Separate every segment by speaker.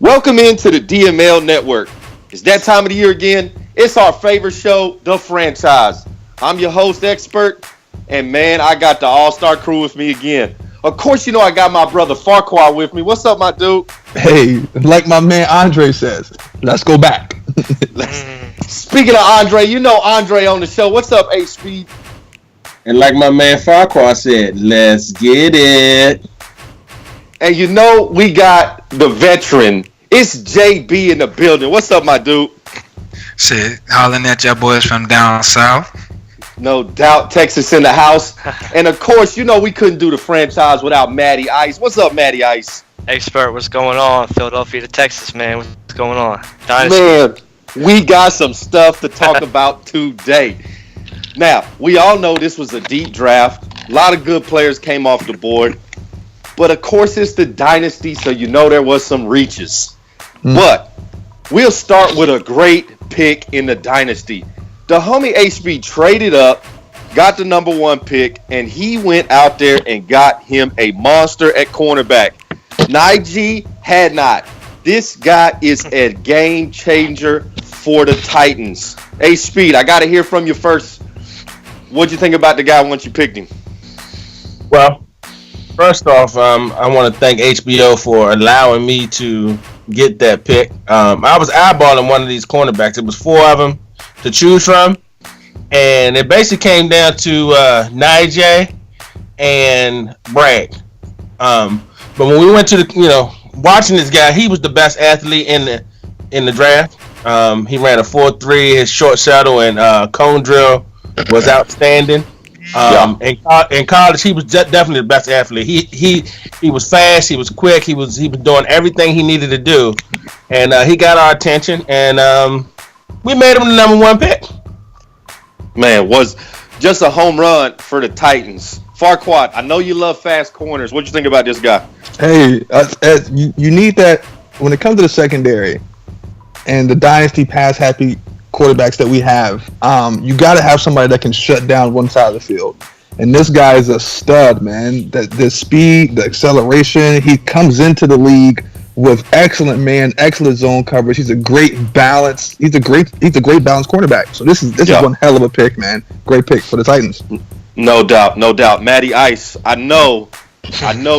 Speaker 1: Welcome into the DML Network. It's that time of the year again. It's our favorite show, The Franchise. I'm your host, Expert, and man, I got the all-star crew with me again. Of course, you know I got my brother Farquhar with me. What's up, my dude?
Speaker 2: Hey, like my man Andre says, let's go back.
Speaker 1: Speaking of Andre, you know Andre on the show. What's up, H-Speed?
Speaker 3: And like my man Farquhar said, let's get it.
Speaker 1: And you know we got the veteran. It's JB in the building. What's up, my dude?
Speaker 4: Shit, hollering at your boys from down south.
Speaker 1: No doubt, Texas in the house. And of course, you know we couldn't do the franchise without Matty Ice. What's up, Matty Ice?
Speaker 5: Expert, what's going on? Philadelphia to Texas, man. What's going on? Dynasty.
Speaker 1: Man, we got some stuff to talk about today. Now, we all know this was a deep draft. A lot of good players came off the board. But of course, it's the Dynasty, so you know there was some reaches. But we'll start with a great pick in the Dynasty. The homie HB traded up, got the number one pick, and he went out there and got him a monster at cornerback. Najee had not. This guy is a game changer for the Titans. H-Speed, I got to hear from you first. What'd you think about the guy once you picked him?
Speaker 3: Well, first off, I want to thank HBO for allowing me to get that pick. I was eyeballing one of these cornerbacks. It was four of them to choose from, and it basically came down to Najee and Bragg. But when we went to watching this guy, he was the best athlete in the draft. He ran a 4.3. His short shuttle and cone drill was outstanding. In college, he was definitely the best athlete. He was fast. He was quick. He was doing everything he needed to do, and he got our attention. And we made him the number one pick.
Speaker 1: Man, was just a home run for the Titans. Farquaad, I know you love fast corners. What you think about this guy?
Speaker 2: Hey, you need that when it comes to the secondary and the Dynasty pass-happy quarterbacks that we have. You got to have somebody that can shut down one side of the field. And this guy is a stud, man. The speed, the acceleration, he comes into the league with excellent zone coverage. He's a great balance. He's a great balanced cornerback. So this is one hell of a pick, man. Great pick for the Titans.
Speaker 1: No doubt. Matty Ice, I know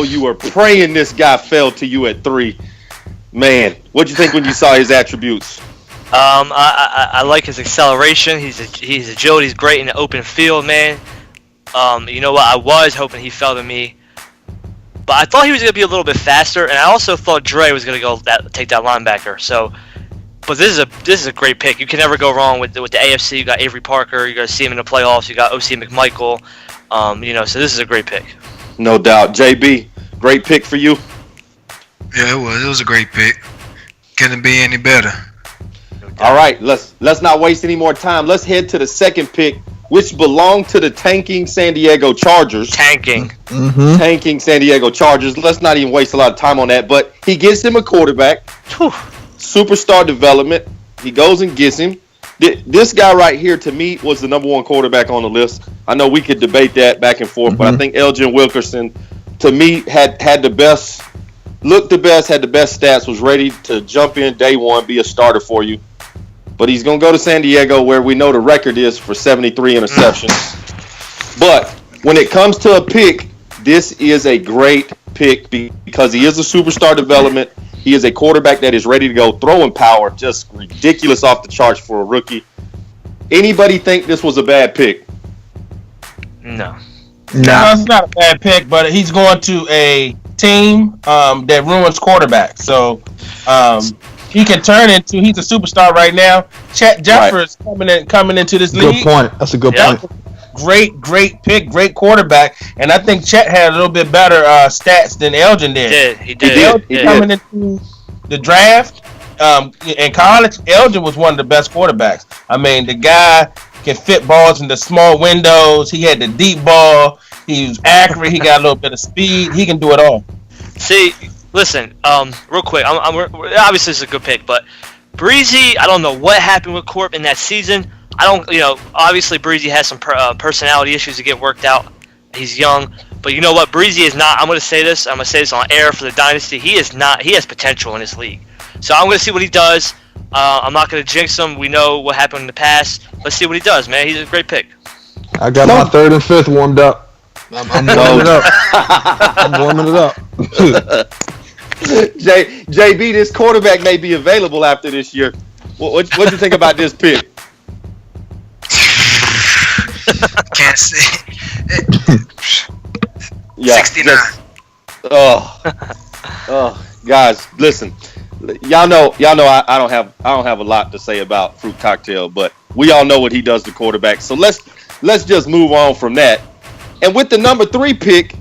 Speaker 1: you were praying this guy fell to you at 3. Man, what'd you think when you saw his attributes?
Speaker 5: I like his acceleration. His agility is great in the open field, man. You know what? I was hoping he fell to me, but I thought he was going to be a little bit faster, and I also thought Dre was going to take that linebacker. So, but this is a great pick. You can never go wrong with the AFC. You got Avery Parker. You got to see him in the playoffs. You got O.C. McMichael. So this is a great pick.
Speaker 1: No doubt. JB, great pick for you.
Speaker 4: Yeah, it was. It was a great pick. Couldn't be any better.
Speaker 1: All right, let's not waste any more time. Let's head to the second pick, which belonged to the tanking San Diego Chargers.
Speaker 5: Tanking
Speaker 1: San Diego Chargers. Let's not even waste a lot of time on that. But he gets him a quarterback. Superstar development. He goes and gets him. This guy right here, to me, was the number one quarterback on the list. I know we could debate that back and forth, but I think Elgin Wilkerson, to me, had the best, looked the best, had the best stats, was ready to jump in day one, be a starter for you. But he's going to go to San Diego, where we know the record is for 73 interceptions. But when it comes to a pick, this is a great pick because he is a superstar development. He is a quarterback that is ready to go. Throwing power, just ridiculous off the charts for a rookie. Anybody think this was a bad pick?
Speaker 5: No,
Speaker 3: it's not a bad pick, but he's going to a team that ruins quarterbacks. So he can turn into. He's a superstar right now. Chet Jeffers coming into this league.
Speaker 2: Good point. That's a good point.
Speaker 3: Great pick, great quarterback, and I think Chet had a little bit better stats than Elgin did.
Speaker 5: He did.
Speaker 3: Coming into the draft in college, Elgin was one of the best quarterbacks. I mean, the guy can fit balls into small windows. He had the deep ball. He was accurate. He got a little bit of speed. He can do it all.
Speaker 5: See, listen, real quick. Obviously, it's a good pick, but Breezy, I don't know what happened with Corp in that season. Obviously Breezy has some personality issues to get worked out. He's young, but you know what? Breezy is not. I'm going to say this on air for the Dynasty. He is not. He has potential in this league. So I'm going to see what he does. I'm not going to jinx him. We know what happened in the past. Let's see what he does, man. He's a great pick.
Speaker 2: I got my third and fifth warmed up. I'm warming it up. I'm warming it up.
Speaker 1: JB, this quarterback may be available after this year. What you think about this pick?
Speaker 4: Can't see.
Speaker 1: Yeah,
Speaker 4: 69.
Speaker 1: Guys, listen. Y'all know. I don't have a lot to say about Fruit Cocktail, but we all know what he does to quarterbacks. So let's just move on from that. And with the number 3 pick,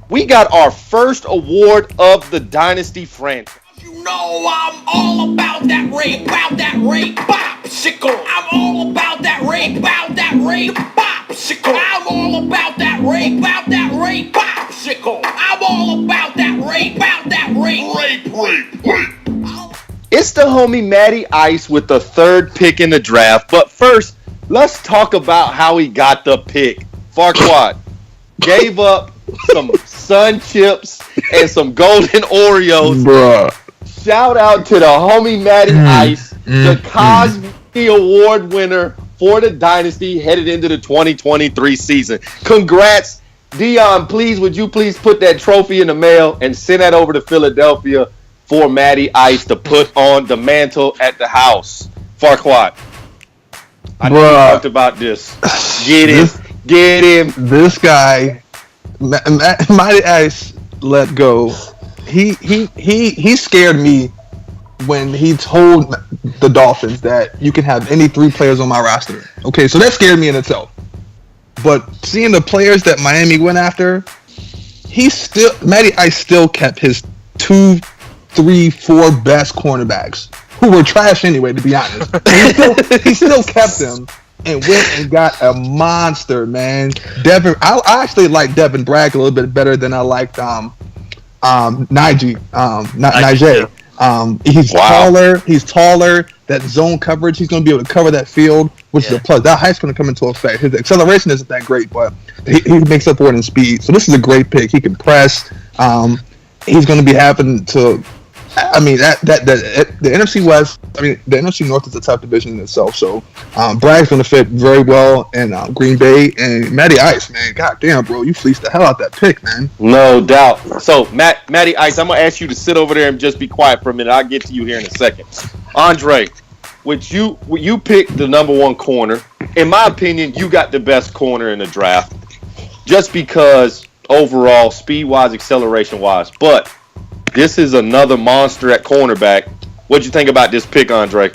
Speaker 1: we got our first award of the Dynasty franchise.
Speaker 6: You know I'm all about that rape, popsicle. I'm all about that rape, popsicle. I'm all about that rape, popsicle. I'm all about that rape, rape.
Speaker 1: It's the homie Matty Ice with the 3rd pick in the draft. But first, let's talk about how he got the pick. Farquaad gave up some Sun Chips and some Golden Oreos.
Speaker 2: Bruh.
Speaker 1: Shout out to the homie Matty Ice, the Cosby Award winner for the Dynasty headed into the 2023 season. Congrats. Dion, would you please put that trophy in the mail and send that over to Philadelphia for Matty Ice to put on the mantle at the house? Farquaad, I know we talked about this. Get him.
Speaker 2: This guy, Matty Ice, let go. He scared me when he told the Dolphins that you can have any 3 players on my roster. Okay, so that scared me in itself. But seeing the players that Miami went after, Matty Ice still kept his 2, 3, 4 best cornerbacks, who were trash anyway, to be honest. He still kept them and went and got a monster, man. I actually like Devin Bragg a little bit better than I liked Najee. He's taller. That zone coverage, he's going to be able to cover that field, which is a plus. That height's going to come into effect. His acceleration isn't that great, but he makes up for it in speed. So this is a great pick. He can press. He's going to be having to. I mean, the NFC West. I mean, the NFC North is a tough division in itself. So Bragg's going to fit very well in Green Bay, and Matty Ice, man. God damn, bro, you fleeced the hell out that pick, man.
Speaker 1: No doubt. So Matty Ice, I'm going to ask you to sit over there and just be quiet for a minute. I'll get to you here in a second. Andre, you picked the number 1 corner. In my opinion, you got the best corner in the draft, just because overall, speed-wise, acceleration-wise. But this is another monster at cornerback. What'd you think about this pick, Andre?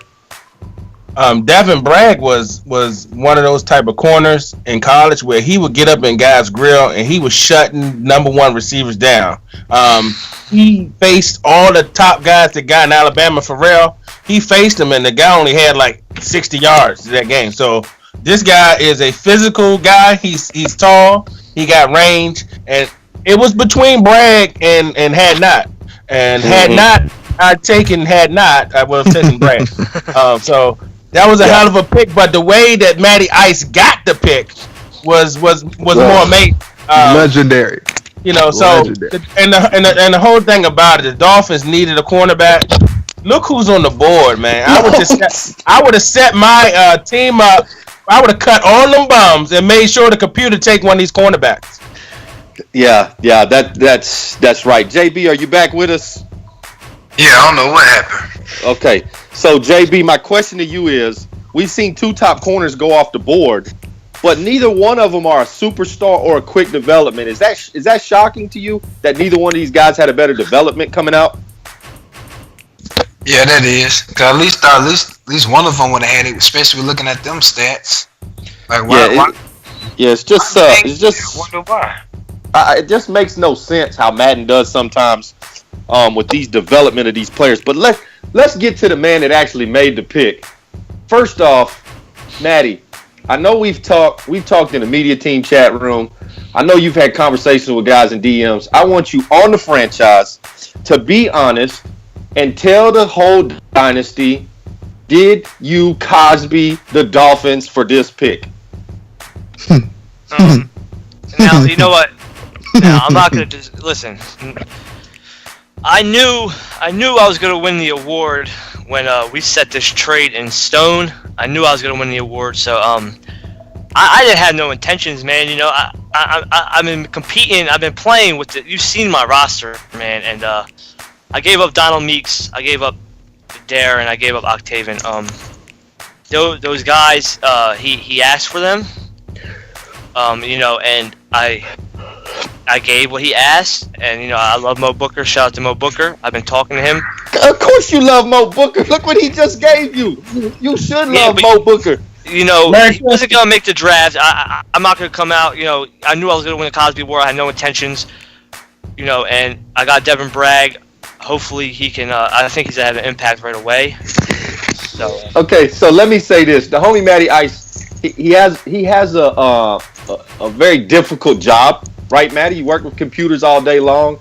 Speaker 3: Devin Bragg was one of those type of corners in college where he would get up in guys' grill and he was shutting number 1 receivers down. He faced all the top guys that got in Alabama. Pharrell, he faced him and the guy only had like 60 yards that game. So this guy is a physical guy. He's tall. He got range, and it was between Bragg and Had Not. And had I would have taken Bragg. So that was a hell of a pick. But the way that Matty Ice got the pick was more amazing.
Speaker 2: Legendary.
Speaker 3: You know, so and the whole thing about it, the Dolphins needed a cornerback. Look who's on the board, man. I would have set my team up. I would have cut all them bums and made sure the computer take one of these cornerbacks.
Speaker 1: Yeah, that's right. JB, are you back with us?
Speaker 4: Yeah, I don't know what happened.
Speaker 1: Okay, so JB, my question to you is: we've seen 2 top corners go off the board, but neither one of them are a superstar or a quick development. Is that shocking to you that neither one of these guys had a better development coming out?
Speaker 4: Yeah, that is. Cause at least one of them would have had it, especially looking at them stats. Like why?
Speaker 1: It's just.
Speaker 4: I wonder why.
Speaker 1: It just makes no sense how Madden does sometimes with these development of these players. But let's get to the man that actually made the pick. First off, Matty, I know we've talked in the media team chat room. I know you've had conversations with guys in DMs. I want you on the franchise to be honest and tell the whole dynasty, did you Cosby the Dolphins for this pick?
Speaker 5: Now, you know what? Now, I'm not going to just... Listen. I knew I was gonna win the award when we set this trade in stone. I knew I was gonna win the award, so I didn't have no intentions, man. You know, I've been competing. I've been playing with it. You've seen my roster, man, and I gave up Donald Meeks. I gave up Dare, and I gave up Octavian. Those guys, he asked for them. You know, and I gave what he asked, and you know, I love Mo Booker. Shout out to Mo Booker. I've been talking to him.
Speaker 1: Of course, you love Mo Booker. Look what he just gave you. You should love Mo Booker.
Speaker 5: You know, he wasn't gonna make the draft. I'm not gonna come out. You know, I knew I was gonna win the Cosby Award. I had no intentions. You know, and I got Devin Bragg. Hopefully, he can. I think he's gonna have an impact right away. So.
Speaker 1: Okay, so let me say this: the homie Matty Ice, he has a very difficult job, right, Matty? You work with computers all day long.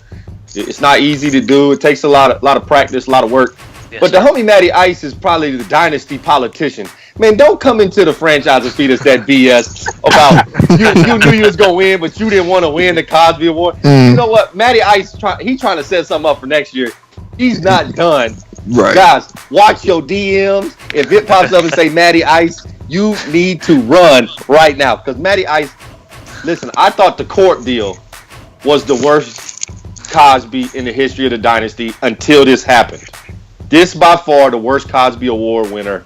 Speaker 1: It's not easy to do. It takes a lot of practice, a lot of work. Yes, but the homie Matty Ice is probably the dynasty politician. Man, don't come into the franchise and feed us that BS about you knew you was gonna win, but you didn't want to win the Cosby Award. You know what? Matty Ice he's trying to set something up for next year. He's not done.
Speaker 2: Right.
Speaker 1: Guys, watch your DMs. If it pops up and say Matty Ice, you need to run right now. Because Matty Ice, listen, I thought the court deal was the worst Cosby in the history of the dynasty until this happened. This by far the worst Cosby Award winner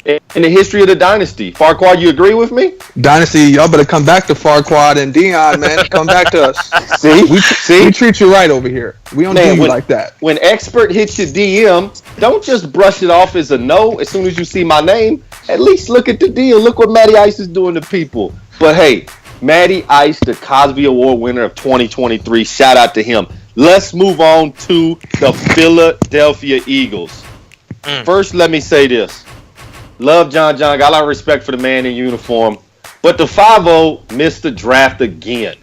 Speaker 1: in the history of the dynasty. Farquaad, you agree with me?
Speaker 2: Dynasty, y'all better come back to Farquaad and Dion, man. Come back to us.
Speaker 1: See?
Speaker 2: We treat you right over here. We don't do you like that.
Speaker 1: When expert hits your DM, don't just brush it off as a no as soon as you see my name. At least look at the deal. Look what Matty Ice is doing to people. But hey, Matty Ice, the Cosby Award winner of 2023. Shout out to him. Let's move on to the Philadelphia Eagles. First, let me say this. Love John, got a lot of respect for the man in uniform. But the 5-0 missed the draft again.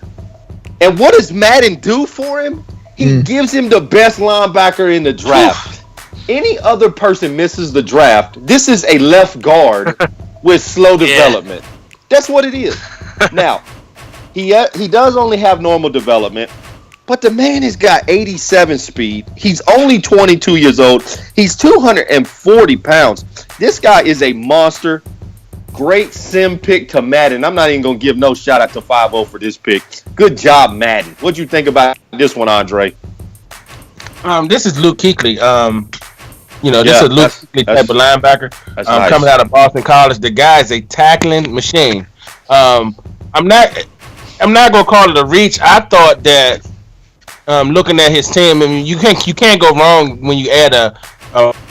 Speaker 1: And what does Madden do for him? He gives him the best linebacker in the draft. Any other person misses the draft, this is a left guard with slow development. That's what it is. Now, he does only have normal development, but the man has got 87 speed. He's only 22 years old. He's 240 pounds. This guy is a monster. Great sim pick to Madden. I'm not even going to give no shout out to 5-0 for this pick. Good job, Madden. What'd you think about this one, Andre?
Speaker 3: This is Luke Kuechly. This is Luke Kuechly type of linebacker.
Speaker 1: Nice.
Speaker 3: Coming out of Boston College. The guy is a tackling machine. I'm not gonna call it a reach. I thought that looking at his team, I mean, you can't go wrong when you add a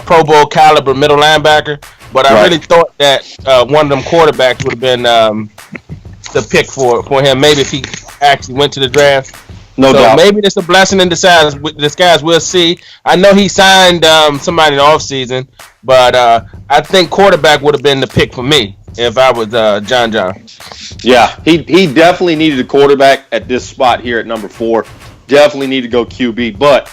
Speaker 3: Pro Bowl caliber middle linebacker. But I really thought that one of them quarterbacks would have been the pick for him. Maybe if he actually went to the draft. No doubt. Maybe it's a blessing in disguise. We'll see. I know he signed somebody in the offseason, but I think quarterback would have been the pick for me if I was John.
Speaker 1: Yeah, he definitely needed a quarterback at this spot here at number 4. Definitely need to go QB. But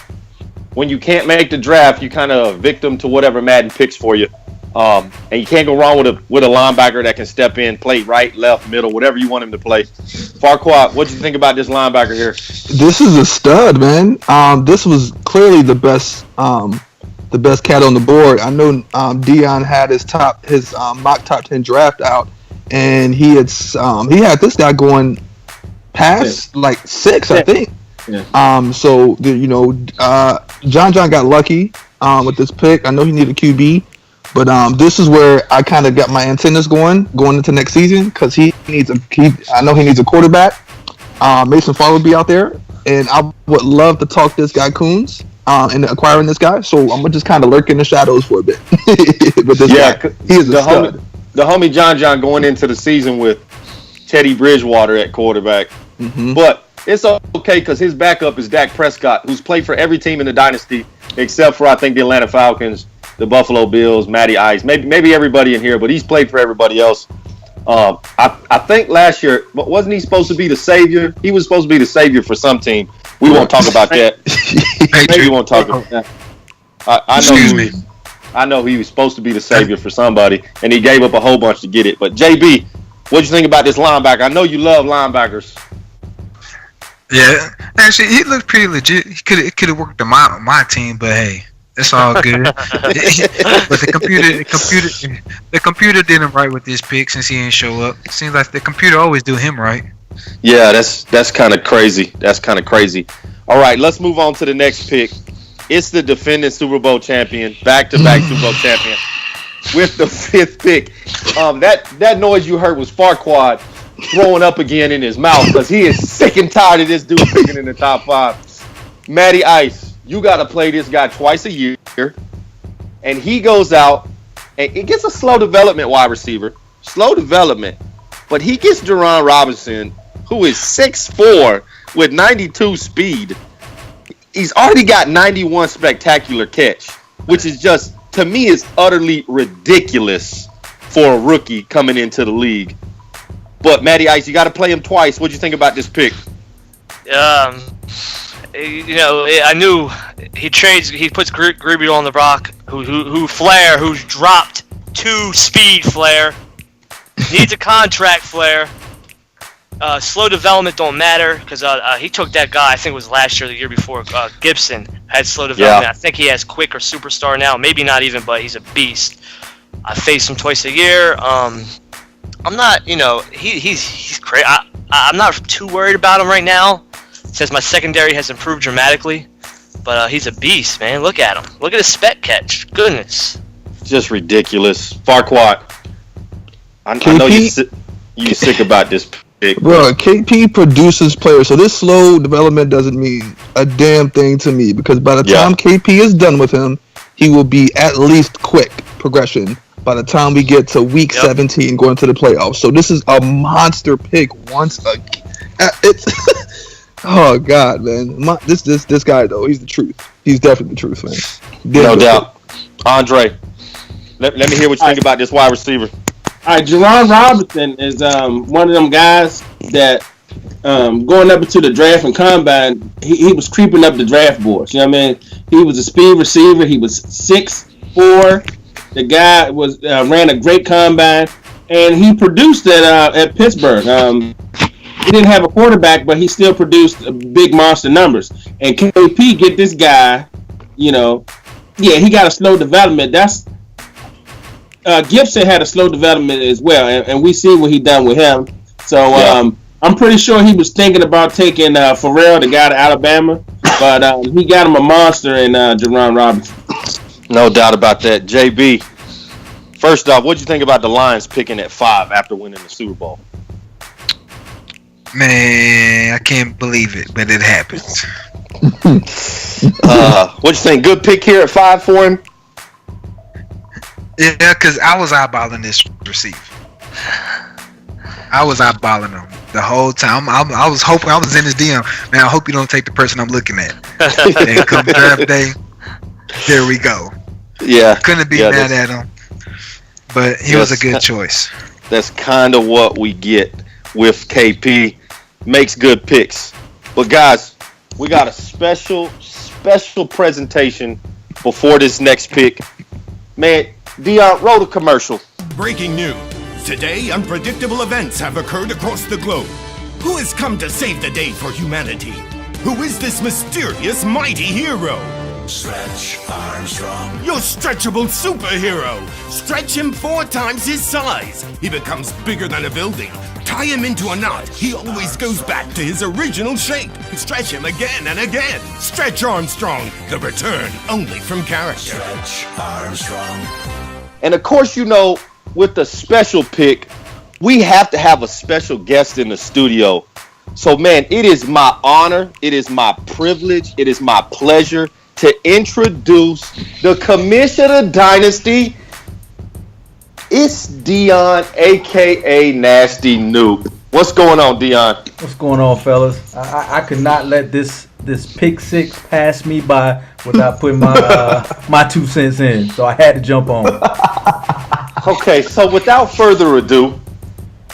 Speaker 1: when you can't make the draft, you kind of victim to whatever Madden picks for you. And you can't go wrong with a linebacker that can step in, play right, left, middle, whatever you want him to play. Farquaad, what do you think about this linebacker here?
Speaker 2: This is a stud, man. This was clearly the best cat on the board. I know Dion had his mock top 10 draft out, and he had this guy going past like 6, I think. Yeah. John got lucky with this pick. I know he needed a QB. But this is where I kind of got my antennas going into next season because I know he needs a quarterback. Mason Farr will be out there, and I would love to talk this guy Coons and acquiring this guy. So I'm gonna just kind of lurk in the shadows for a bit. But this guy, he is a stud.
Speaker 1: The homie John going into the season with Teddy Bridgewater at quarterback, but it's okay because his backup is Dak Prescott, who's played for every team in the dynasty except for I think the Atlanta Falcons, the Buffalo Bills, Matty Ice, maybe everybody in here, but he's played for everybody else. I think last year, wasn't he supposed to be the savior? He was supposed to be the savior for some team. We won't talk about that. Maybe we won't talk about that. I know he was supposed to be the savior for somebody, and he gave up a whole bunch to get it. But JB, what do you think about this linebacker? I know you love linebackers.
Speaker 4: Yeah, actually, he looked pretty legit. It could have worked on my team, but hey, it's all good. But the computer did him right with this pick since he didn't show up. Seems like the computer always do him right.
Speaker 1: Yeah, that's kind of crazy. That's kind of crazy. All right, let's move on to the next pick. It's the defending Super Bowl champion, back-to-back Super Bowl champion, with the 5th pick. That noise you heard was Farquaad throwing up again in his mouth because he is sick and tired of this dude picking in the top 5. Matty Ice, you got to play this guy twice a year, and he goes out and it gets a slow development wide receiver, but he gets Jerron Robinson, who is 6'4" with 92 speed. He's already got 91 spectacular catch, which is just, to me, is utterly ridiculous for a rookie coming into the league. But Matty Ice, you got to play him twice. What'd you think about this pick?
Speaker 5: I knew he puts Gribby on the rock, who's dropped 2 speed Flair. Needs a contract, Flair. Slow development don't matter because he took that guy, I think it was last year or the year before, Gibson, had slow development. Yeah. I think he has quick or superstar now. Maybe not even, but he's a beast. I face him twice a year. I'm not, he's crazy. I'm not too worried about him right now since my secondary has improved dramatically. But he's a beast, man. Look at him. Look at his spec catch. Goodness.
Speaker 1: Just ridiculous. Farquaad, I know you're sick about this pick.
Speaker 2: Bro, KP produces players, so this slow development doesn't mean a damn thing to me because by the time KP is done with him, he will be at least quick progression by the time we get to week 17 going to the playoffs. So this is a monster pick once again. It's oh God, man. This guy though, he's the truth. He's definitely the truth, man.
Speaker 1: No doubt. Andre, let me hear what you think about this wide receiver.
Speaker 3: All right, Jerron Robinson is one of them guys that going up into the draft and combine, he was creeping up the draft boards. You know what I mean? He was a speed receiver. He was 6'4". The guy was ran a great combine, and he produced at Pittsburgh. He didn't have a quarterback, but he still produced big monster numbers. And KP get this guy, he got a slow development. That's Gibson had a slow development as well, and we see what he done with him. So I'm pretty sure he was thinking about taking Farrell, the guy to Alabama, but he got him a monster in Jerron Robinson.
Speaker 1: No doubt about that. JB, first off, what'd you think about the Lions picking at 5 after winning the Super Bowl?
Speaker 4: Man, I can't believe it, but it happens.
Speaker 1: What'd you think? Good pick here at 5 for him?
Speaker 4: Yeah, because I was eyeballing this receiver. I was eyeballing him the whole time. I was hoping, I was in his DM. Man, I hope you don't take the person I'm looking at. And come draft day, there we go.
Speaker 1: Yeah.
Speaker 4: Couldn't be mad at him. But he was a good choice.
Speaker 1: That's kind of what we get with KP. Makes good picks. But guys, we got a special presentation before this next pick. Man, Dion, roll the commercial.
Speaker 6: Breaking news. Today, unpredictable events have occurred across the globe. Who has come to save the day for humanity? Who is this mysterious, mighty hero? Stretch Armstrong. Your stretchable superhero. Stretch him 4 times his size. He becomes bigger than a building. Tie him into a knot. He always goes back to his original shape. Stretch him again and again. Stretch Armstrong. The return only from character. Stretch Armstrong.
Speaker 1: And of course, with the special pick, we have to have a special guest in the studio. So, man, it is my honor, it is my privilege, it is my pleasure to introduce the commissioner of the Dynasty. It's Dion, a.k.a. Nasty Noob. What's going on, Dion?
Speaker 7: What's going on, fellas? I could not let this pick 6 pass me by without putting my 2 cents in. So I had to jump on.
Speaker 1: Okay, so without further ado,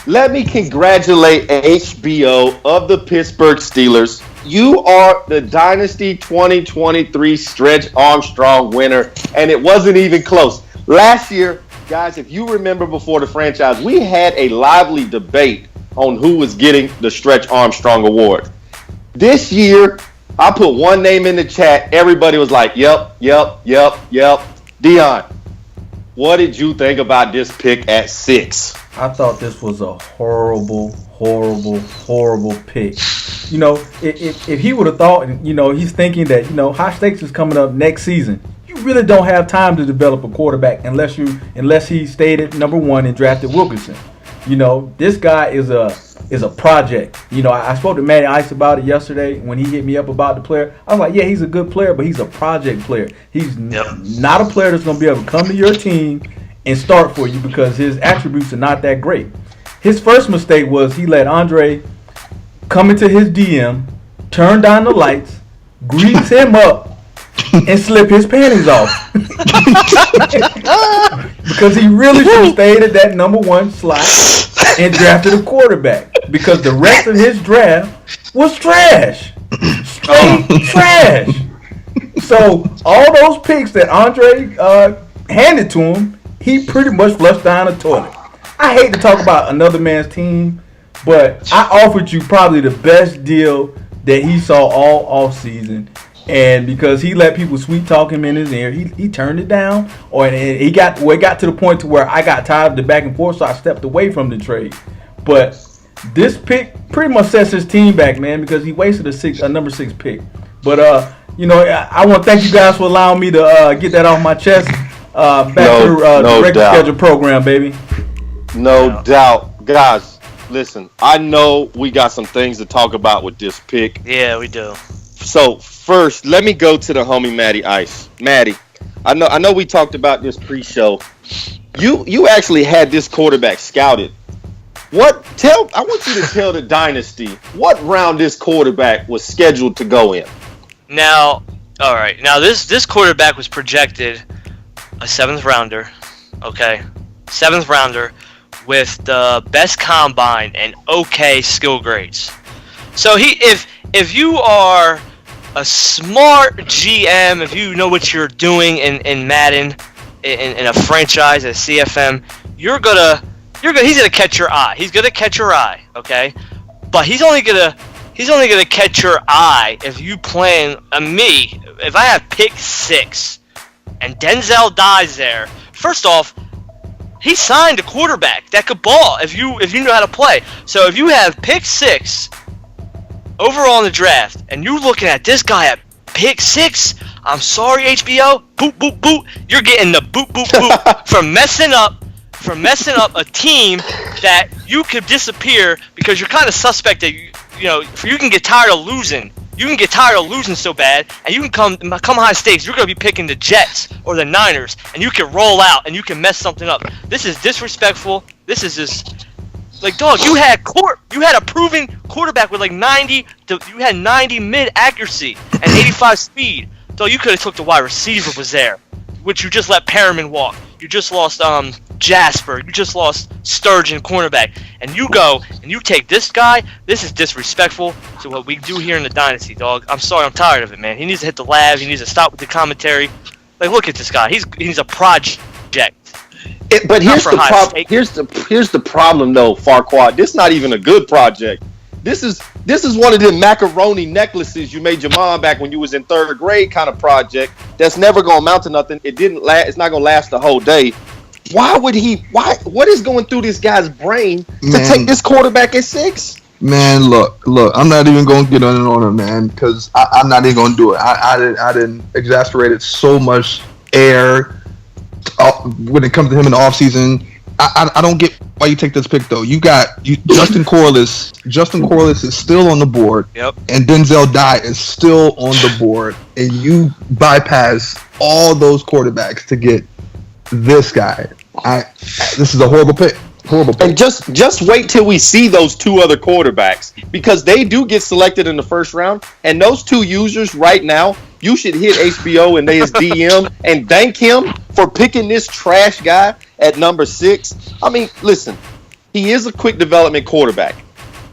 Speaker 1: let me congratulate HBO of the Pittsburgh Steelers. You are the Dynasty 2023 Stretch Armstrong winner, and it wasn't even close. Last year, guys, if you remember before the franchise, we had a lively debate on who was getting the Stretch Armstrong award. This year, I put one name in the chat. Everybody was like, yep. Dion, what did you think about this pick at 6?
Speaker 7: I thought this was a horrible pick. You know, if he would have thought, you know, he's thinking that, you know, high stakes is coming up next season. You really don't have time to develop a quarterback unless he stayed at number 1 and drafted Wilkinson. You know, this guy is a project. You know, I spoke to Matty Ice about it yesterday when he hit me up about the player. I was like, yeah, he's a good player, but he's a project player. He's not a player that's going to be able to come to your team and start for you because his attributes are not that great. His first mistake was he let Andre come into his DM, turn down the lights, grease him up, and slip his panties off. Because he really should have stayed at that number 1 slot and drafted a quarterback. Because the rest of his draft was trash. Straight trash. So all those picks that Andre handed to him, he pretty much flushed down the toilet. I hate to talk about another man's team, but I offered you probably the best deal that he saw all offseason. And because he let people sweet talk him in his ear, he turned it down. It got to the point to where I got tired of the back and forth, so I stepped away from the trade. But this pick pretty much sets his team back, man, because he wasted a number 6 pick. But you know, I want to thank you guys for allowing me to get that off my chest. Back to the regular schedule program, baby.
Speaker 1: No doubt, guys. Listen, I know we got some things to talk about with this pick.
Speaker 5: Yeah, we do.
Speaker 1: So first, let me go to the homie Matty Ice. Matty, I know we talked about this pre-show. You actually had this quarterback scouted. I want you to tell the Dynasty what round this quarterback was scheduled to go in.
Speaker 5: Now, all right. Now this quarterback was projected a 7th rounder. Okay, 7th rounder with the best combine and okay skill grades. So if you are a smart GM, if you know what you're doing in Madden, in a franchise, at CFM, he's gonna catch your eye. He's gonna catch your eye, okay? But he's only gonna catch your eye if you plan me. If I have pick 6 and Denzel dies there, first off, he signed a quarterback that could ball if you know how to play. So if you have pick 6 overall in the draft, and you're looking at this guy at pick 6, I'm sorry, HBO, boot, boot, boot. You're getting the boot, boot, boot for messing up a team that you could disappear because you're kind of suspect that you can get tired of losing. You can get tired of losing so bad, and you can come high stakes. You're gonna be picking the Jets or the Niners, and you can roll out and you can mess something up. This is disrespectful. This is just. Like, dog, you had a proven quarterback with like 90 mid accuracy and 85 speed. Dog, you could have took the wide receiver was there, which you just let Perriman walk. You just lost Jasper. You just lost Sturgeon, cornerback, and you go and you take this guy. This is disrespectful to what we do here in the Dynasty, dog. I'm sorry, I'm tired of it, man. He needs to hit the lab. He needs to stop with the commentary. Like, look at this guy. He's a project.
Speaker 1: But here's the problem. Here's the problem, though, Farquaad. This is not even a good project. This is one of the macaroni necklaces you made your mom back when you was in 3rd grade kind of project. That's never gonna amount to nothing. It didn't last. It's not gonna last the whole day. Why would he? Why? What is going through this guy's brain to take this quarterback at 6?
Speaker 2: Man, look. I'm not even gonna get on him, man, because I'm not even gonna do it. I didn't exasperate it so much air. When it comes to him in the offseason, I don't get why you take this pick, though. Justin Corliss. Justin Corliss is still on the board.
Speaker 5: Yep. And
Speaker 2: Denzel Dye is still on the board. And you bypass all those quarterbacks to get this guy. This is a horrible pick. Horrible pick.
Speaker 1: And just wait till we see those 2 other quarterbacks, because they do get selected in the 1st round. And those 2 users right now, you should hit HBO and his DM and thank him for picking this trash guy at number 6. I mean, listen, he is a quick development quarterback.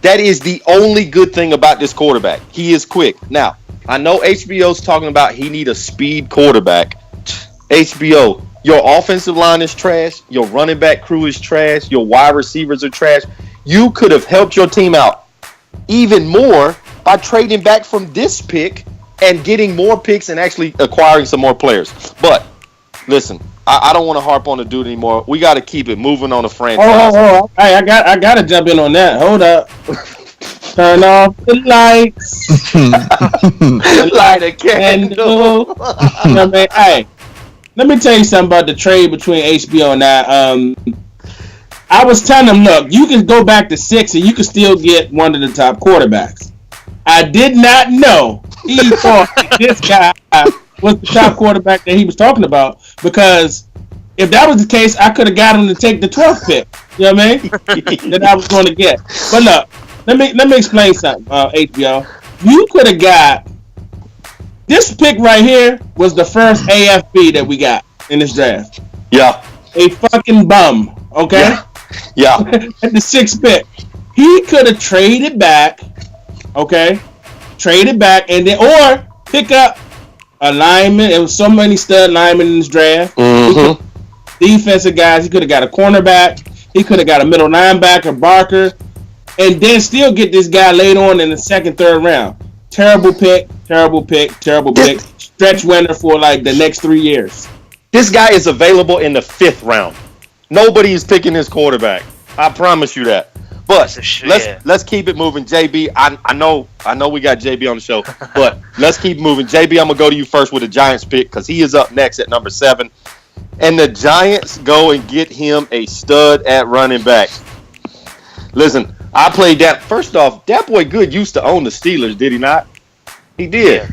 Speaker 1: That is the only good thing about this quarterback. He is quick. Now, I know HBO's talking about he need a speed quarterback. HBO, your offensive line is trash. Your running back crew is trash. Your wide receivers are trash. You could have helped your team out even more by trading back from this pick and getting more picks and actually acquiring some more players. But listen, I don't want to harp on the dude anymore. We got to keep it moving on the franchise.
Speaker 3: Oh. Hey, I got to jump in on that. Hold up. Turn off the lights.
Speaker 1: Light a candle.
Speaker 3: You know what I mean? Hey, let me tell you something about the trade between HBO and I was telling them, look, you can go back to 6 and you can still get one of the top quarterbacks. I did not know he thought this guy was the top quarterback that he was talking about, because if that was the case, I could have got him to take the 12th pick. You know what I mean? That I was going to get. But look, let me explain something, HBO. You could have got this pick right here was the first AFB that we got in this draft.
Speaker 1: Yeah.
Speaker 3: A fucking bum. Okay.
Speaker 1: Yeah.
Speaker 3: At the 6th pick, he could have traded back. Okay. Traded back and then or pick up a lineman. There was so many stud linemen in this draft.
Speaker 1: Mm-hmm.
Speaker 3: Defensive guys. He could have got a cornerback. He could have got a middle linebacker, Barker, and then still get this guy later on in the 2nd, 3rd round. Terrible pick. Stretch winner for like the next 3 years.
Speaker 1: This guy is available in the 5th round. Nobody is picking his quarterback. I promise you that. But let's keep it moving, JB. I know we got JB on the show, but let's keep moving. JB, I'm gonna go to you first with the Giants pick because he is up next at number 7, and the Giants go and get him a stud at running back. Listen, I played that. First off, that boy Good used to own the Steelers, did he not? He did.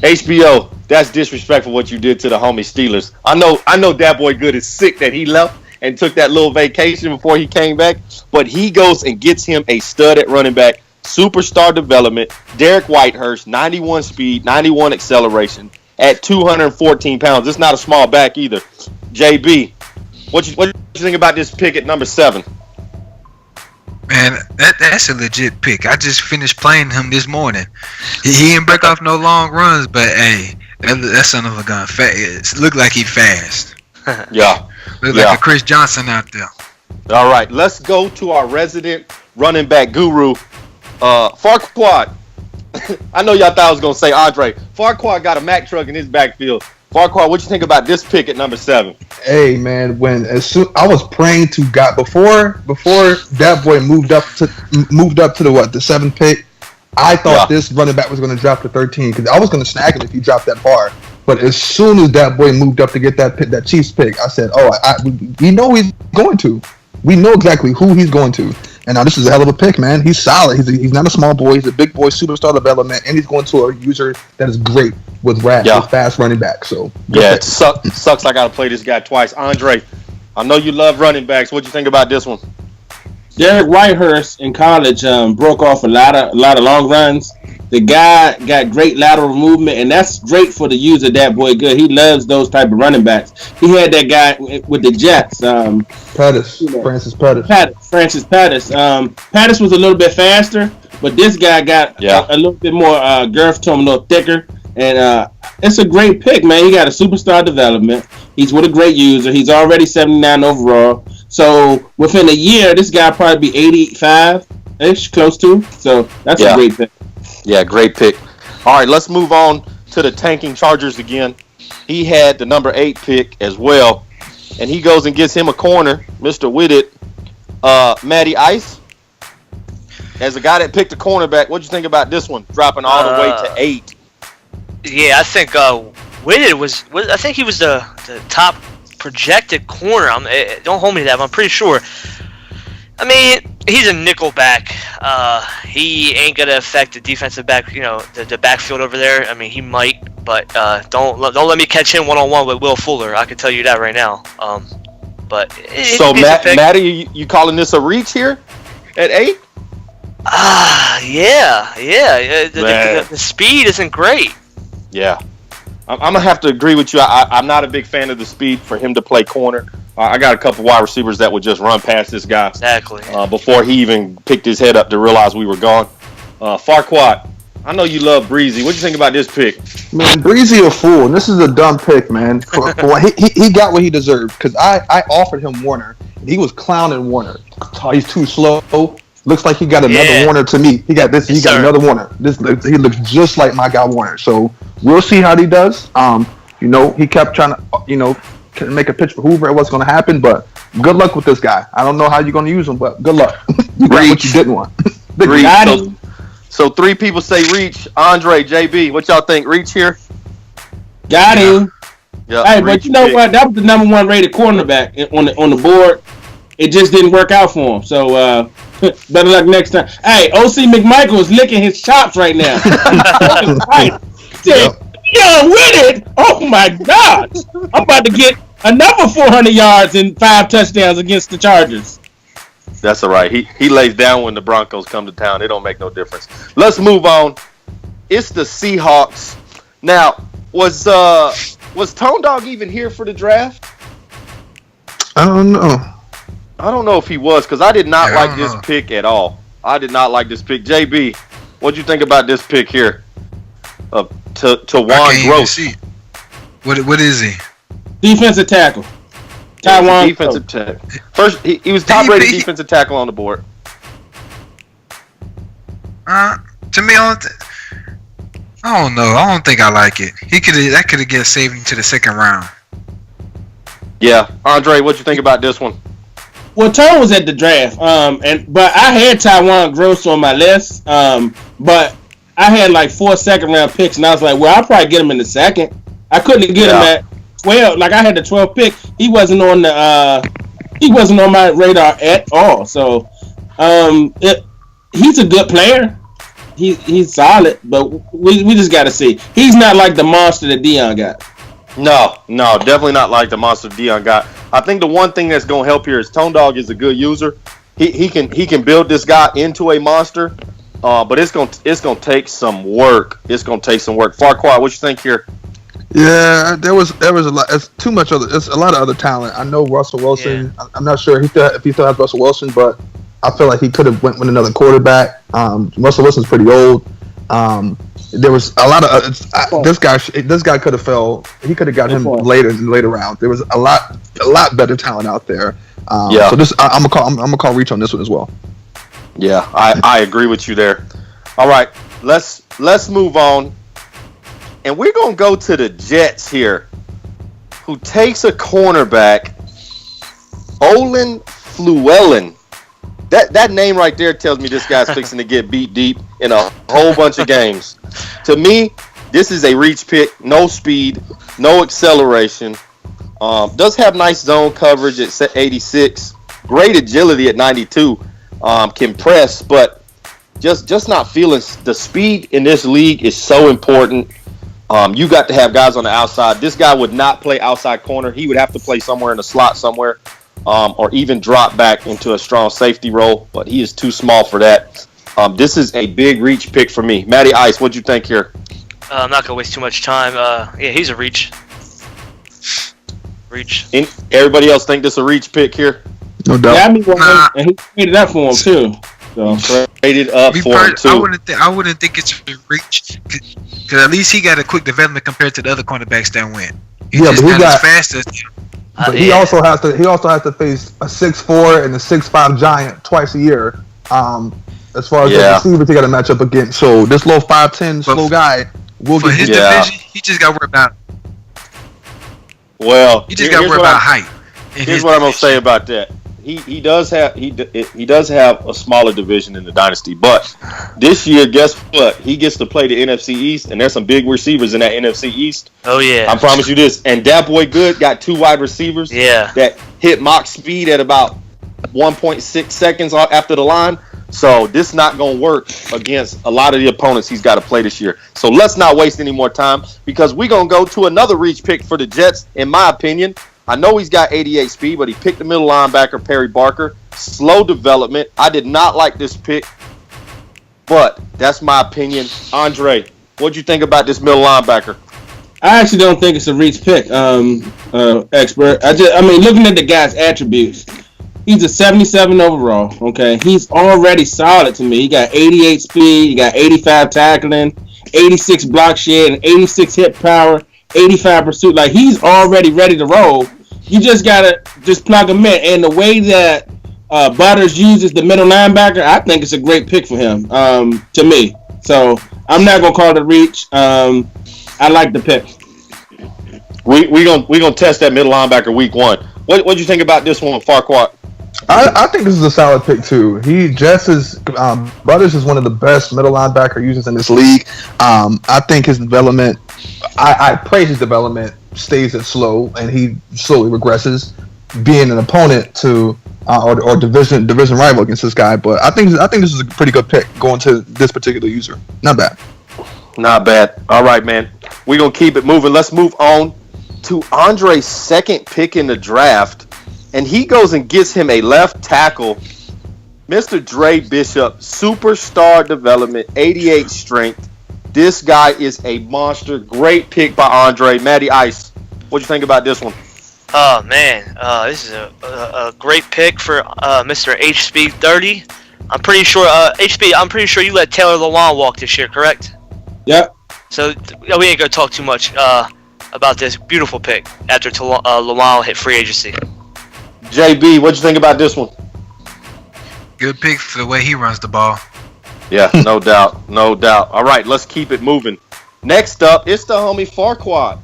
Speaker 1: Yeah. HBO, that's disrespectful what you did to the homie Steelers. I know that boy Good is sick that he left and took that little vacation before he came back, but he goes and gets him a stud at running back, superstar development, Derek Whitehurst, 91 speed, 91 acceleration at 214 pounds. It's not a small back either. JB, what you think about this pick at number 7?
Speaker 4: Man, that's a legit pick. I just finished playing him this morning. He didn't break off no long runs, but hey, that son of a gun, look like he fast.
Speaker 1: Yeah.
Speaker 4: Look like a Chris Johnson out there.
Speaker 1: All right, let's go to our resident running back guru, Farquad. I know y'all thought I was going to say Andre. Farquad got a Mack truck in his backfield. Farquad, what you think about this pick at number 7?
Speaker 2: Hey man, I was praying to God before that boy moved up to the 7th pick. I thought this running back was going to drop to 13 because I was going to snag him if he dropped that far. But as soon as that boy moved up to get that Chiefs pick, I said, we know he's going to. We know exactly who he's going to. And now this is a hell of a pick, man. He's solid. He's not a small boy. He's a big boy, superstar development, and he's going to a user that is great with fast running back. So
Speaker 1: it sucks. I got to play this guy twice. Andre, I know you love running backs. What you think about this one?
Speaker 3: Derek Whitehurst in college broke off a lot of long runs. The guy got great lateral movement, and that's great for the user. That boy good. He loves those type of running backs. He had that guy with the Jets.
Speaker 2: Francis Pettis.
Speaker 3: Francis Pettis. Pettis was a little bit faster, but this guy got a little bit more girth to him, a little thicker. And it's a great pick, man. He got a superstar development. He's with a great user. He's already 79 overall. So within a year, this guy probably be 85-ish, close to. So that's a great pick.
Speaker 1: Yeah, great pick. All right, let's move on to the tanking Chargers again. He had the number 8 pick as well, and he goes and gets him a corner, Mr. Whitted, Matty Ice. As a guy that picked a cornerback, what do you think about this one, dropping all the way to 8?
Speaker 5: Yeah, I think Whitted was I think he was the top projected corner. Don't hold me to that, but I'm pretty sure. I mean, he's a nickel back. He ain't gonna affect the defensive back, the backfield over there. I mean, he might, but don't let me catch him one-on-one with Will Fuller. I can tell you that right now. But
Speaker 1: so Matty, you calling this a reach here at 8?
Speaker 5: Yeah. The speed isn't great.
Speaker 1: Yeah, I'm gonna have to agree with you. I'm not a big fan of the speed for him to play corner. I got a couple wide receivers that would just run past this guy.
Speaker 5: Exactly.
Speaker 1: Before he even picked his head up to realize we were gone. Farquad, I know you love Breezy. What do you think about this pick?
Speaker 2: Man, Breezy a fool. And this is a dumb pick, man. He got what he deserved because I offered him Warner, and he was clowning Warner. Oh, he's too slow. Looks like he got another Warner to me. He got this. He got another Warner. He looks just like my guy Warner. So we'll see how he does. He kept trying to, make a pitch for Hoover. It was going to happen, but good luck with this guy. I don't know how you're going to use him, but good luck. You got what you didn't want.
Speaker 1: So 3 people say reach. Andre, JB, what y'all think? Reach here?
Speaker 3: Got him.
Speaker 1: Yep,
Speaker 3: hey, but you know what? That was the number 1 rated cornerback on the board. It just didn't work out for him. So better luck next time. Hey, OC McMichael is licking his chops right now. Yeah, with it. Oh my God! I'm about to get another 400 yards and 5 touchdowns against the Chargers.
Speaker 1: That's all right. He lays down when the Broncos come to town. It don't make no difference. Let's move on. It's the Seahawks. Now, was Tone Dog even here for the draft?
Speaker 2: I don't know.
Speaker 1: I don't know if he was, because I did not like this pick at all. I did not like this pick. JB, what'd you think about this pick here? To Juan Gross.
Speaker 4: What is he?
Speaker 3: Defensive tackle. Taiwan.
Speaker 1: Defensive tackle. First, he was top rated defensive tackle on the board.
Speaker 4: To me, I don't know. I don't think I like it. That could have saved him to the second round.
Speaker 1: Yeah, Andre, what'd you think about this one?
Speaker 3: Well, Tone was at the draft, but I had Taiwan Gross on my list, but I had like 4 second-round picks, and I was like, well, I'll probably get him in the second. I couldn't get him at 12. Like I had the 12th pick. He wasn't on my radar at all. So, he's a good player. He's solid, but we just got to see. He's not like the monster that Dion got.
Speaker 1: No, definitely not like the monster Dion got. I think the one thing that's gonna help here is Tone Dog is a good user. He can build this guy into a monster, but it's gonna take some work. It's gonna take some work. Farquhar, what you think here?
Speaker 2: Yeah, there was a lot. It's too much It's a lot of other talent. I know Russell Wilson. Yeah. I'm not sure if he still has Russell Wilson, but I feel like he could have went with another quarterback. Russell Wilson's pretty old. There was a lot of this guy could have fell. He could have got him later round. There was a lot better talent out there. So this I'm gonna call reach on this one as well.
Speaker 1: Yeah, I agree with you there. All right, let's move on, and we're gonna go to the Jets here, who takes a cornerback, Olin Fluellen. That name right there tells me this guy's fixing to get beat deep in a whole bunch of games. To me, this is a reach pick. No speed, no acceleration. Does have nice zone coverage at 86. Great agility at 92. Can press, but just not feeling the speed in this league is so important. You got to have guys on the outside. This guy would not play outside corner. He would have to play somewhere in the slot somewhere. Or even drop back into a strong safety role, but he is too small for that. This is a big reach pick for me. Matty Ice, what'd you think here?
Speaker 5: I'm not gonna waste too much time. He's a reach.
Speaker 1: Everybody else think this a reach pick here?
Speaker 2: No doubt.
Speaker 3: Yeah, and he traded up for him too. So.
Speaker 1: Traded up for him too.
Speaker 4: I wouldn't think it's a reach, because at least he got a quick development compared to the other cornerbacks that went. He's
Speaker 2: but he got
Speaker 4: as fast as.
Speaker 2: But he also has to face a 6'4" and a 6'5" giant twice a year. As far as the receivers he got to match up against. So this little 5'10" slow guy will get
Speaker 4: his division. He just got to worry about.
Speaker 1: Well,
Speaker 4: he just got to worry about height.
Speaker 1: Here's what I'm gonna say about that. He does have a smaller division in the Dynasty, but this year, guess what? He gets to play the NFC East, and there's some big receivers in that NFC East.
Speaker 5: Oh yeah,
Speaker 1: I promise you this. And that boy Good got 2 wide receivers. That hit mock speed at about 1.6 seconds after the line. So this not gonna work against a lot of the opponents he's got to play this year. So let's not waste any more time, because we're gonna go to another reach pick for the Jets. In my opinion, I know he's got 88 speed, but he picked the middle linebacker, Perry Barker. Slow development. I did not like this pick, but that's my opinion. Andre, what'd you think about this middle linebacker?
Speaker 3: I actually don't think it's a reach pick, expert. Looking at the guy's attributes, he's a 77 overall. Okay, he's already solid to me. He got 88 speed, he got 85 tackling, 86 block shed, and 86 hit power. 85 pursuit, like he's already ready to roll. You just gotta plug him in. And the way that Butters uses the middle linebacker, I think it's a great pick for him. To me, so I'm not gonna call it a reach. I like the pick.
Speaker 1: We gonna test that middle linebacker week 1. What you think about this one, Farquhar?
Speaker 2: I think this is a solid pick too. Butters is one of the best middle linebacker users in this league. I think his development, I praise his development, stays it slow, and he slowly regresses, being an opponent to or division rival against this guy. But I think this is a pretty good pick going to this particular user. Not bad.
Speaker 1: Not bad. All right, man. We're gonna keep it moving. Let's move on to Andre's second pick in the draft. And he goes and gets him a left tackle, Mr. Dre Bishop, superstar development, 88 strength. This guy is a monster. Great pick by Andre. Matty Ice, what do you think about this one?
Speaker 5: Oh, man. This is a great pick for Mr. HB 30. I'm pretty sure, I'm pretty sure you let Taylor Lewan walk this year, correct?
Speaker 3: Yep.
Speaker 5: So we ain't going to talk too much about this beautiful pick after Lewan hit free agency.
Speaker 1: JB, what you think about this one?
Speaker 4: Good pick for the way he runs the ball.
Speaker 1: Yeah, no doubt. No doubt. All right, let's keep it moving. Next up, it's the homie Farquhar.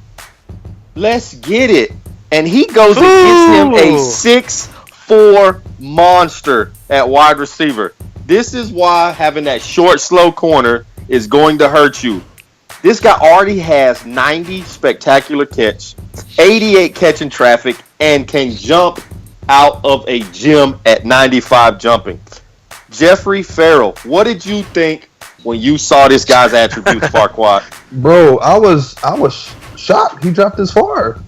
Speaker 1: Let's get it. And he goes and gets him a 6'4" monster at wide receiver. This is why having that short, slow corner is going to hurt you. This guy already has 90 spectacular catch, 88 catch in traffic, and can jump out of a gym at 95 jumping. Jeffrey Farrell, what did you think when you saw this guy's attributes, Farquhar?
Speaker 2: Bro, I was shocked he dropped this far.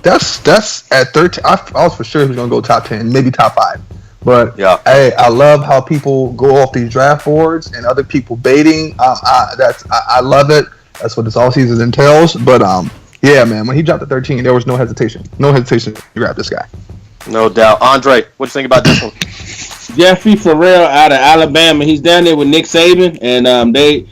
Speaker 2: That's at 13. I was for sure he was gonna go top 10, maybe top 5. But
Speaker 1: yeah,
Speaker 2: hey, I love how people go off these draft boards and other people baiting. I love it. That's what this all season entails. But yeah, man, when he dropped to 13, there was no hesitation to grab this guy.
Speaker 1: No doubt. Andre, what you think about this one?
Speaker 3: Jeffrey Farrell out of Alabama. He's down there with Nick Saban, and they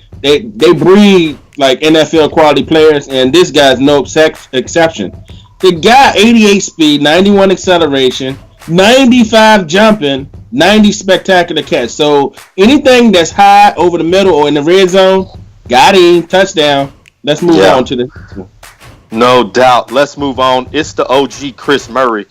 Speaker 3: breed like NFL quality players, and this guy's no exception. The guy, 88 speed, 91 acceleration, 95 jumping, 90 spectacular catch. So anything that's high over the middle or in the red zone, got him, touchdown. Let's move on to the.
Speaker 1: No doubt. Let's move on. It's the OG Chris Murray.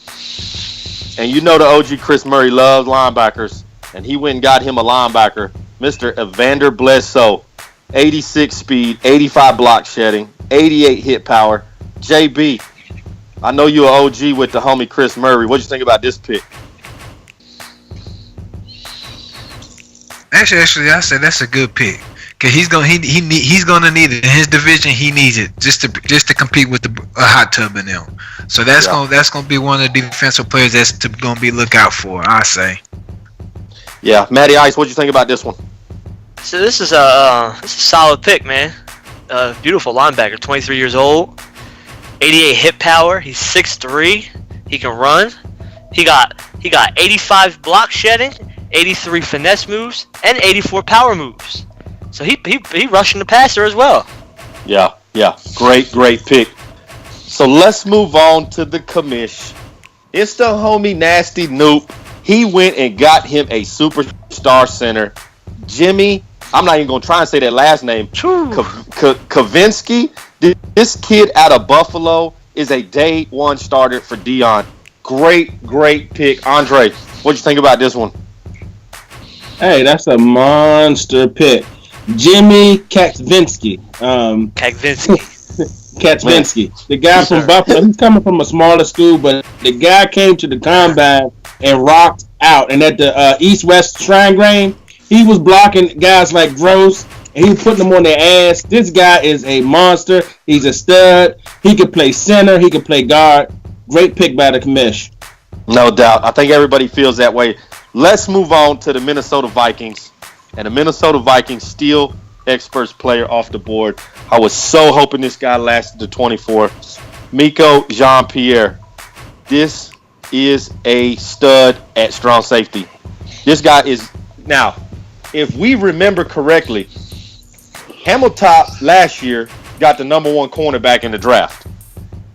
Speaker 1: And you know the OG Chris Murray loves linebackers. And he went and got him a linebacker, Mr. Evander Bledsoe. 86 speed, 85 block shedding, 88 hit power. JB, I know you're an OG with the homie Chris Murray. What do you think about this pick?
Speaker 4: Actually, I said that's a good pick. Cause he's gonna need it in his division. He needs it just to compete with a hot tub in them. So that's gonna be one of the defensive players that's gonna be look out for. I say.
Speaker 1: Yeah, Matty Ice, what do you think about this one?
Speaker 5: So this is a solid pick, man. Beautiful linebacker, 23 years old, 88 hit power. He's 6'3". He can run. He got 85 block shedding, 83 finesse moves, and 84 power moves. So he rushing the passer as well.
Speaker 1: Yeah. Great pick. So let's move on to the commish. It's the homie Nasty Noop. He went and got him a superstar center, Jimmy. I'm not even going to try and say that last name. Kavinsky. This kid out of Buffalo is a day one starter for Dion. Great pick. Andre, what you think about this one?
Speaker 3: Hey, that's a monster pick. Jimmy Kaczynski. Kaczynski. The guy from Buffalo. He's coming from a smaller school, but the guy came to the combine and rocked out. And at the East-West Shrine Game, he was blocking guys like Gross, and he was putting them on their ass. This guy is a monster. He's a stud. He can play center. He can play guard. Great pick by the commish.
Speaker 1: No doubt. I think everybody feels that way. Let's move on to the Minnesota Vikings. And the Minnesota Vikings steal experts player off the board. I was so hoping this guy lasted to 24. Miko Jean-Pierre. This is a stud at strong safety. This guy is... Now, if we remember correctly, Hamilton last year got the number one cornerback in the draft.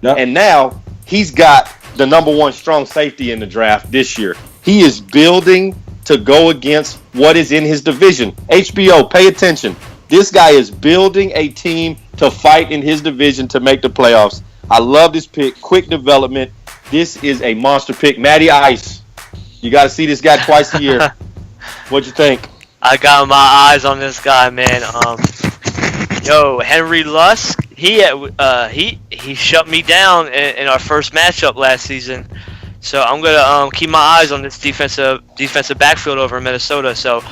Speaker 1: Yep. And now he's got the number one strong safety in the draft this year. He is building to go against what is in his division. HBO, pay attention. This guy is building a team to fight in his division to make the playoffs. I love this pick. Quick development. This is a monster pick. Matty Ice. You got to see this guy twice a year. What'd you think?
Speaker 5: I got my eyes on this guy, man. Henry Lusk. He shut me down in our first matchup last season. So I'm gonna keep my eyes on this defensive backfield over in Minnesota. So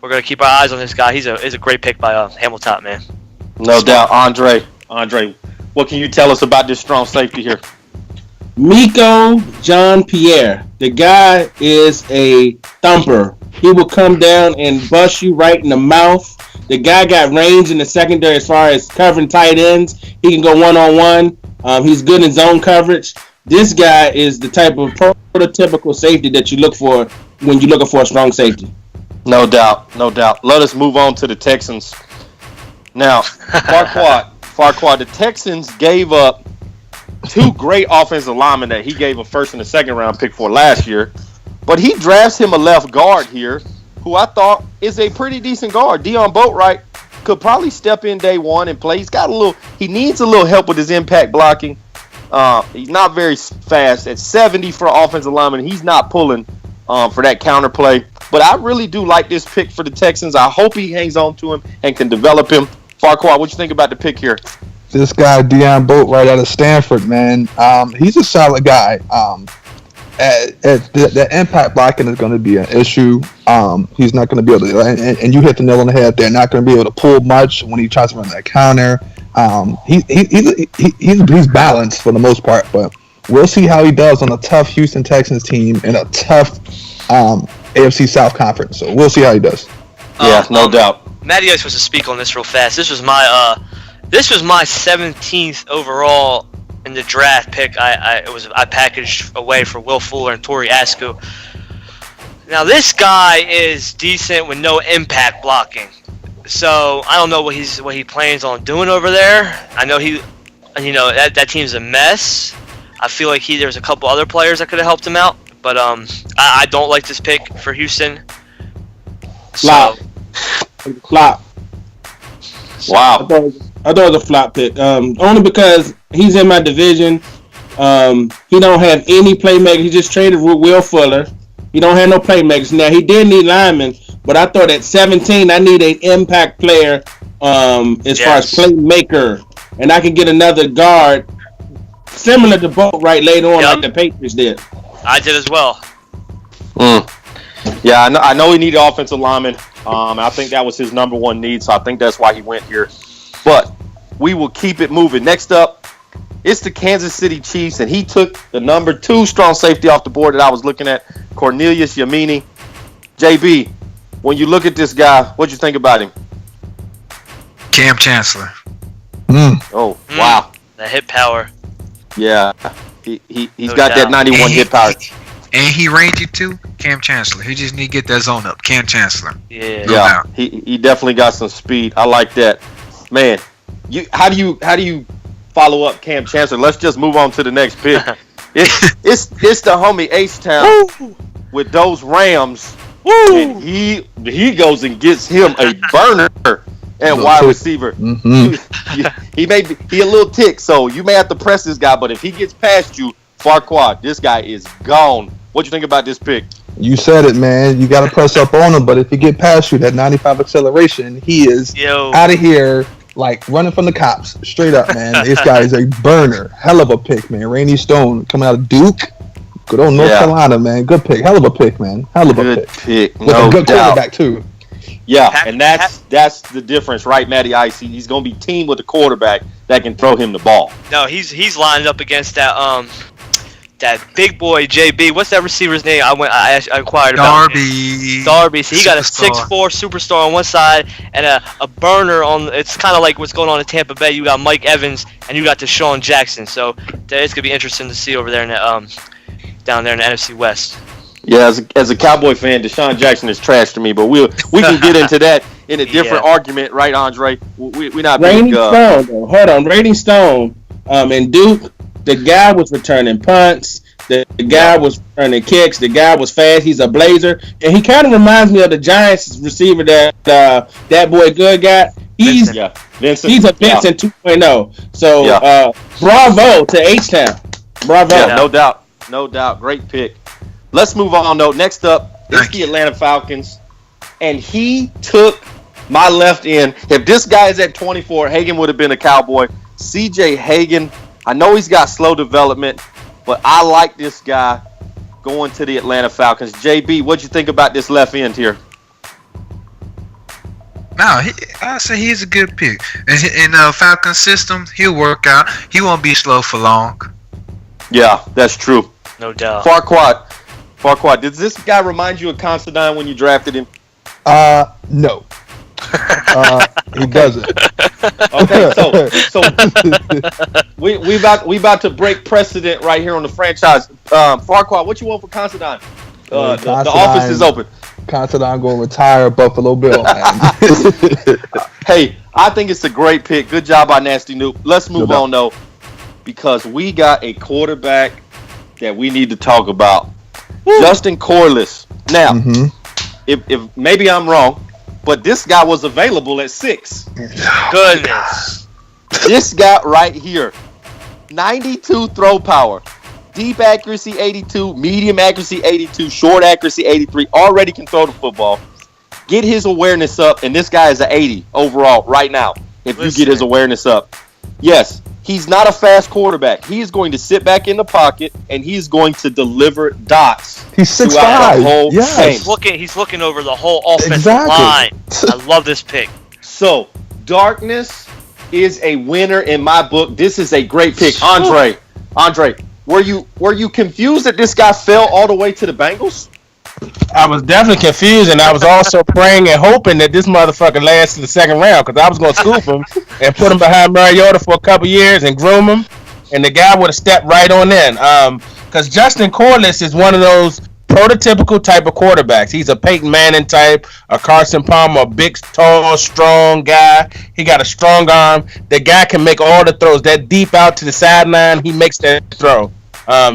Speaker 5: we're gonna keep our eyes on this guy. He's a great pick by Hamilton, man.
Speaker 1: No doubt, Andre. What can you tell us about this strong safety here?
Speaker 3: Miko Jean-Pierre. The guy is a thumper. He will come down and bust you right in the mouth. The guy got range in the secondary as far as covering tight ends. He can go one-on-one. He's good in zone coverage. This guy is the type of prototypical safety that you look for when you're looking for a strong safety.
Speaker 1: No doubt. Let us move on to the Texans. Now, Farquad, the Texans gave up two great offensive linemen that he gave a first and a second round pick for last year. But he drafts him a left guard here, who I thought is a pretty decent guard. Deion Boatwright could probably step in day one and play. He needs a little help with his impact blocking. He's not very fast. At 70 for an offensive lineman, he's not pulling for that counter play. But I really do like this pick for the Texans. I hope he hangs on to him and can develop him. Farquhar, what you think about the pick here?
Speaker 2: This guy, Deion Boatwright out of Stanford, man, he's a solid guy. The impact blocking is going to be an issue. He's not going to be able to, and you hit the nail on the head. They're not going to be able to pull much when he tries to run that counter. He's balanced for the most part, but we'll see how he does on a tough Houston Texans team in a tough AFC South conference. So we'll see how he does.
Speaker 1: Yeah, no doubt.
Speaker 5: Matty, I was supposed to speak on this real fast. This was my 17th overall in the draft pick. I packaged away for Will Fuller and Torrey Askew. Now this guy is decent with no impact blocking. So I don't know what he plans on doing over there. I know that team's a mess. I feel like there's a couple other players that could have helped him out, but I don't like this pick for Houston.
Speaker 3: Flop.
Speaker 1: Wow.
Speaker 3: I thought it was a flop pick. Only because he's in my division. He don't have any playmakers. He just traded with Will Fuller. He don't have no playmakers. Now he did need linemen, but I thought at 17 I need an impact player as far as playmaker, and I can get another guard similar to Boatwright later on, like the Patriots did.
Speaker 5: I did as well.
Speaker 1: Yeah, I know he needed offensive linemen. I think that was his number one need, so I think that's why he went here. But we will keep it moving. Next up, it's the Kansas City Chiefs, and he took the number 2 strong safety off the board that I was looking at, Cornelius Yamini. JB, when you look at this guy, what'd you think about him?
Speaker 4: Cam Chancellor.
Speaker 1: Oh, wow.
Speaker 5: The hit power.
Speaker 1: Yeah, he's got that 91 hit power.
Speaker 4: And he rangy too, Cam Chancellor. He just need to get that zone up. Cam Chancellor.
Speaker 5: Yeah.
Speaker 1: He definitely got some speed. I like that. Man, how do you follow up Cam Chancellor? Let's just move on to the next pick. It's the homie H-Town with those Rams. Woo! And he goes and gets him a burner at wide receiver. He may be a little tick, so you may have to press this guy, but if he gets past you, Farquad, this guy is gone. What you think about this pick?
Speaker 2: You said it, man. You got to press up on him, but if he get past you, that 95 acceleration, he is out of here like running from the cops. Straight up, man. This guy is a burner. Hell of a pick, man. Rainey Stone coming out of Duke. Good old North Carolina, man. Good pick. Hell of a pick, man. Hell of a pick. With a good quarterback, too.
Speaker 1: Yeah, and that's the difference, right, Matty Ice? He's going to be teamed with a quarterback that can throw him the ball.
Speaker 5: No, he's lined up against that big boy JB. What's that receiver's name? I acquired
Speaker 4: Darby.
Speaker 5: Darby. So he got a 6'4" superstar on one side and a burner on. It's kind of like what's going on in Tampa Bay. You got Mike Evans and you got Deshaun Jackson. So it's gonna be interesting to see over there in the, down there in the NFC West.
Speaker 1: Yeah, as a Cowboy fan, Deshaun Jackson is trash to me, but we can get into that in a different argument, right, Andre? We're not
Speaker 3: Rainy Stone, though. Hold on, Rainy Stone. In Duke, the guy was returning punts. The guy was running kicks. The guy was fast. He's a blazer, and he kind of reminds me of the Giants receiver that that boy Good got. He's a Vincent 2.0. So bravo to H-Town. Bravo.
Speaker 1: Yeah, no doubt. Great pick. Let's move on though. Next up is the Atlanta Falcons, and he took my left end. If this guy is at 24, Hagan would have been a Cowboy. C.J. Hagan. I know he's got slow development, but I like this guy going to the Atlanta Falcons. JB, what'd you think about this left end here?
Speaker 4: No, I say he's a good pick. In the Falcon system, he'll work out. He won't be slow for long.
Speaker 1: Yeah, that's true.
Speaker 5: No doubt.
Speaker 1: Farquad, does this guy remind you of Considine when you drafted him?
Speaker 2: No. He doesn't.
Speaker 1: Okay, so we about to break precedent right here on the franchise. Farquad, what you want for Considine? The office is open.
Speaker 2: Considine going to retire Buffalo Bill, man.
Speaker 1: Hey, I think it's a great pick. Good job by Nasty Noob. Let's move on though, because we got a quarterback that we need to talk about. Justin Corliss. Now, if maybe I'm wrong, but this guy was available at 6.
Speaker 5: Goodness.
Speaker 1: This guy right here, 92 throw power, deep accuracy 82, medium accuracy 82, short accuracy 83. Already can throw the football. Get his awareness up, and this guy is an 80 overall right now. If you get his awareness up, yes. He's not a fast quarterback. He is going to sit back in the pocket, and he's going to deliver dots.
Speaker 2: He's 6'5".
Speaker 5: He's looking over the whole offensive line. I love this pick.
Speaker 1: So, darkness is a winner in my book. This is a great pick. Andre, were you confused that this guy fell all the way to the Bengals?
Speaker 3: I was definitely confused, and I was also praying and hoping that this motherfucker lasts to the second round, because I was going to scoop him and put him behind Mariota for a couple years and groom him, and the guy would have stepped right on in. Because Justin Corliss is one of those prototypical type of quarterbacks. He's a Peyton Manning type, a Carson Palmer, a big, tall, strong guy. He got a strong arm. The guy can make all the throws. That deep out to the sideline, he makes that throw.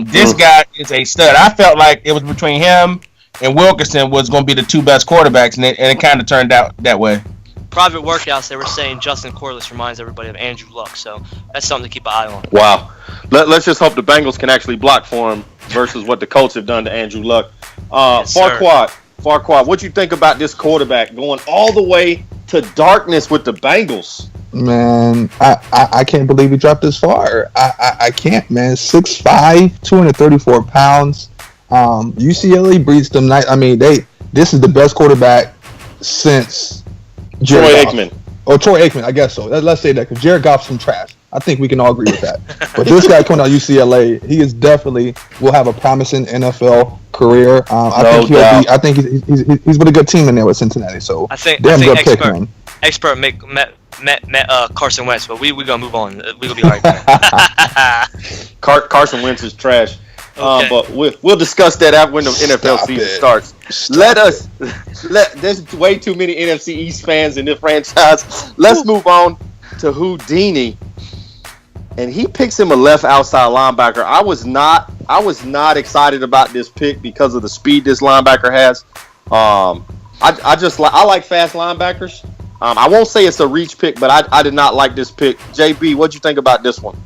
Speaker 3: This guy is a stud. I felt like it was between him and Wilkerson was going to be the two best quarterbacks, and it kind of turned out that way.
Speaker 5: Private workouts, they were saying Justin Corliss reminds everybody of Andrew Luck, so that's something to keep an eye on.
Speaker 1: Wow. Let's just hope the Bengals can actually block for him versus what the Colts have done to Andrew Luck. Farquad, what you think about this quarterback going all the way to darkness with the Bengals?
Speaker 2: Man, I can't believe he dropped this far. I can't, man. 6'5", 234 pounds. UCLA breeds them night. I mean, this is the best quarterback since
Speaker 1: Troy Aikman.
Speaker 2: Oh, Troy Aikman, I guess so. Let's say that, because Jared Goff's some trash. I think we can all agree with that. But this guy coming out of UCLA, he is definitely will have a promising NFL career. I think he's with a good team in there with Cincinnati. So
Speaker 5: I think
Speaker 2: pick, man.
Speaker 5: Expert met Carson Wentz, but we gonna move on. We gonna be all right.
Speaker 1: Carson Wentz is trash.
Speaker 5: Okay.
Speaker 1: But we'll discuss that when the NFL season starts. There's way too many NFC East fans in this franchise. Let's move on to Houdini, and he picks him a left outside linebacker. I was not excited about this pick because of the speed this linebacker has. I like fast linebackers. I won't say it's a reach pick, but I did not like this pick. JB, what'd you think about this one?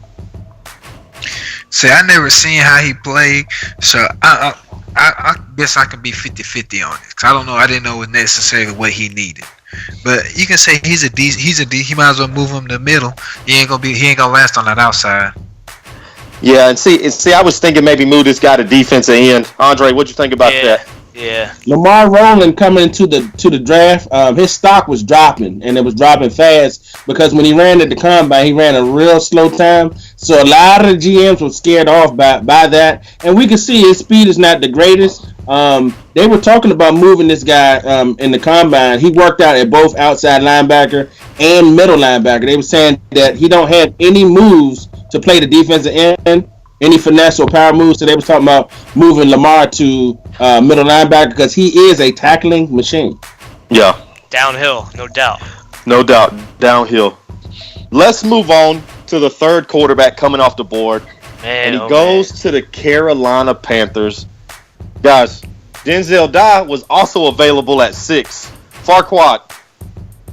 Speaker 4: See, I never seen how he played, so I guess I can be 50-50 on it. Cause I don't know. I didn't know necessarily what he needed, but you can say he might as well move him to the middle. He ain't gonna last on that outside.
Speaker 1: Yeah, and see, I was thinking maybe move this guy to defensive end. Andre, what'd you think about that?
Speaker 5: Yeah.
Speaker 3: Lamar Rowland coming into the draft, his stock was dropping, and it was dropping fast because when he ran at the combine, he ran a real slow time. So a lot of the GMs were scared off by that, and we can see his speed is not the greatest. They were talking about moving this guy in the combine. He worked out at both outside linebacker and middle linebacker. They were saying that he don't have any moves to play the defensive end, any finesse or power moves. So they were talking about moving Lamar to middle linebacker because he is a tackling machine.
Speaker 1: Yeah.
Speaker 5: Downhill, no doubt.
Speaker 1: No doubt, downhill. Let's move on to the third quarterback coming off the board.
Speaker 5: Man,
Speaker 1: and he goes to the Carolina Panthers. Guys, Denzel Dye was also available at 6. Farquad,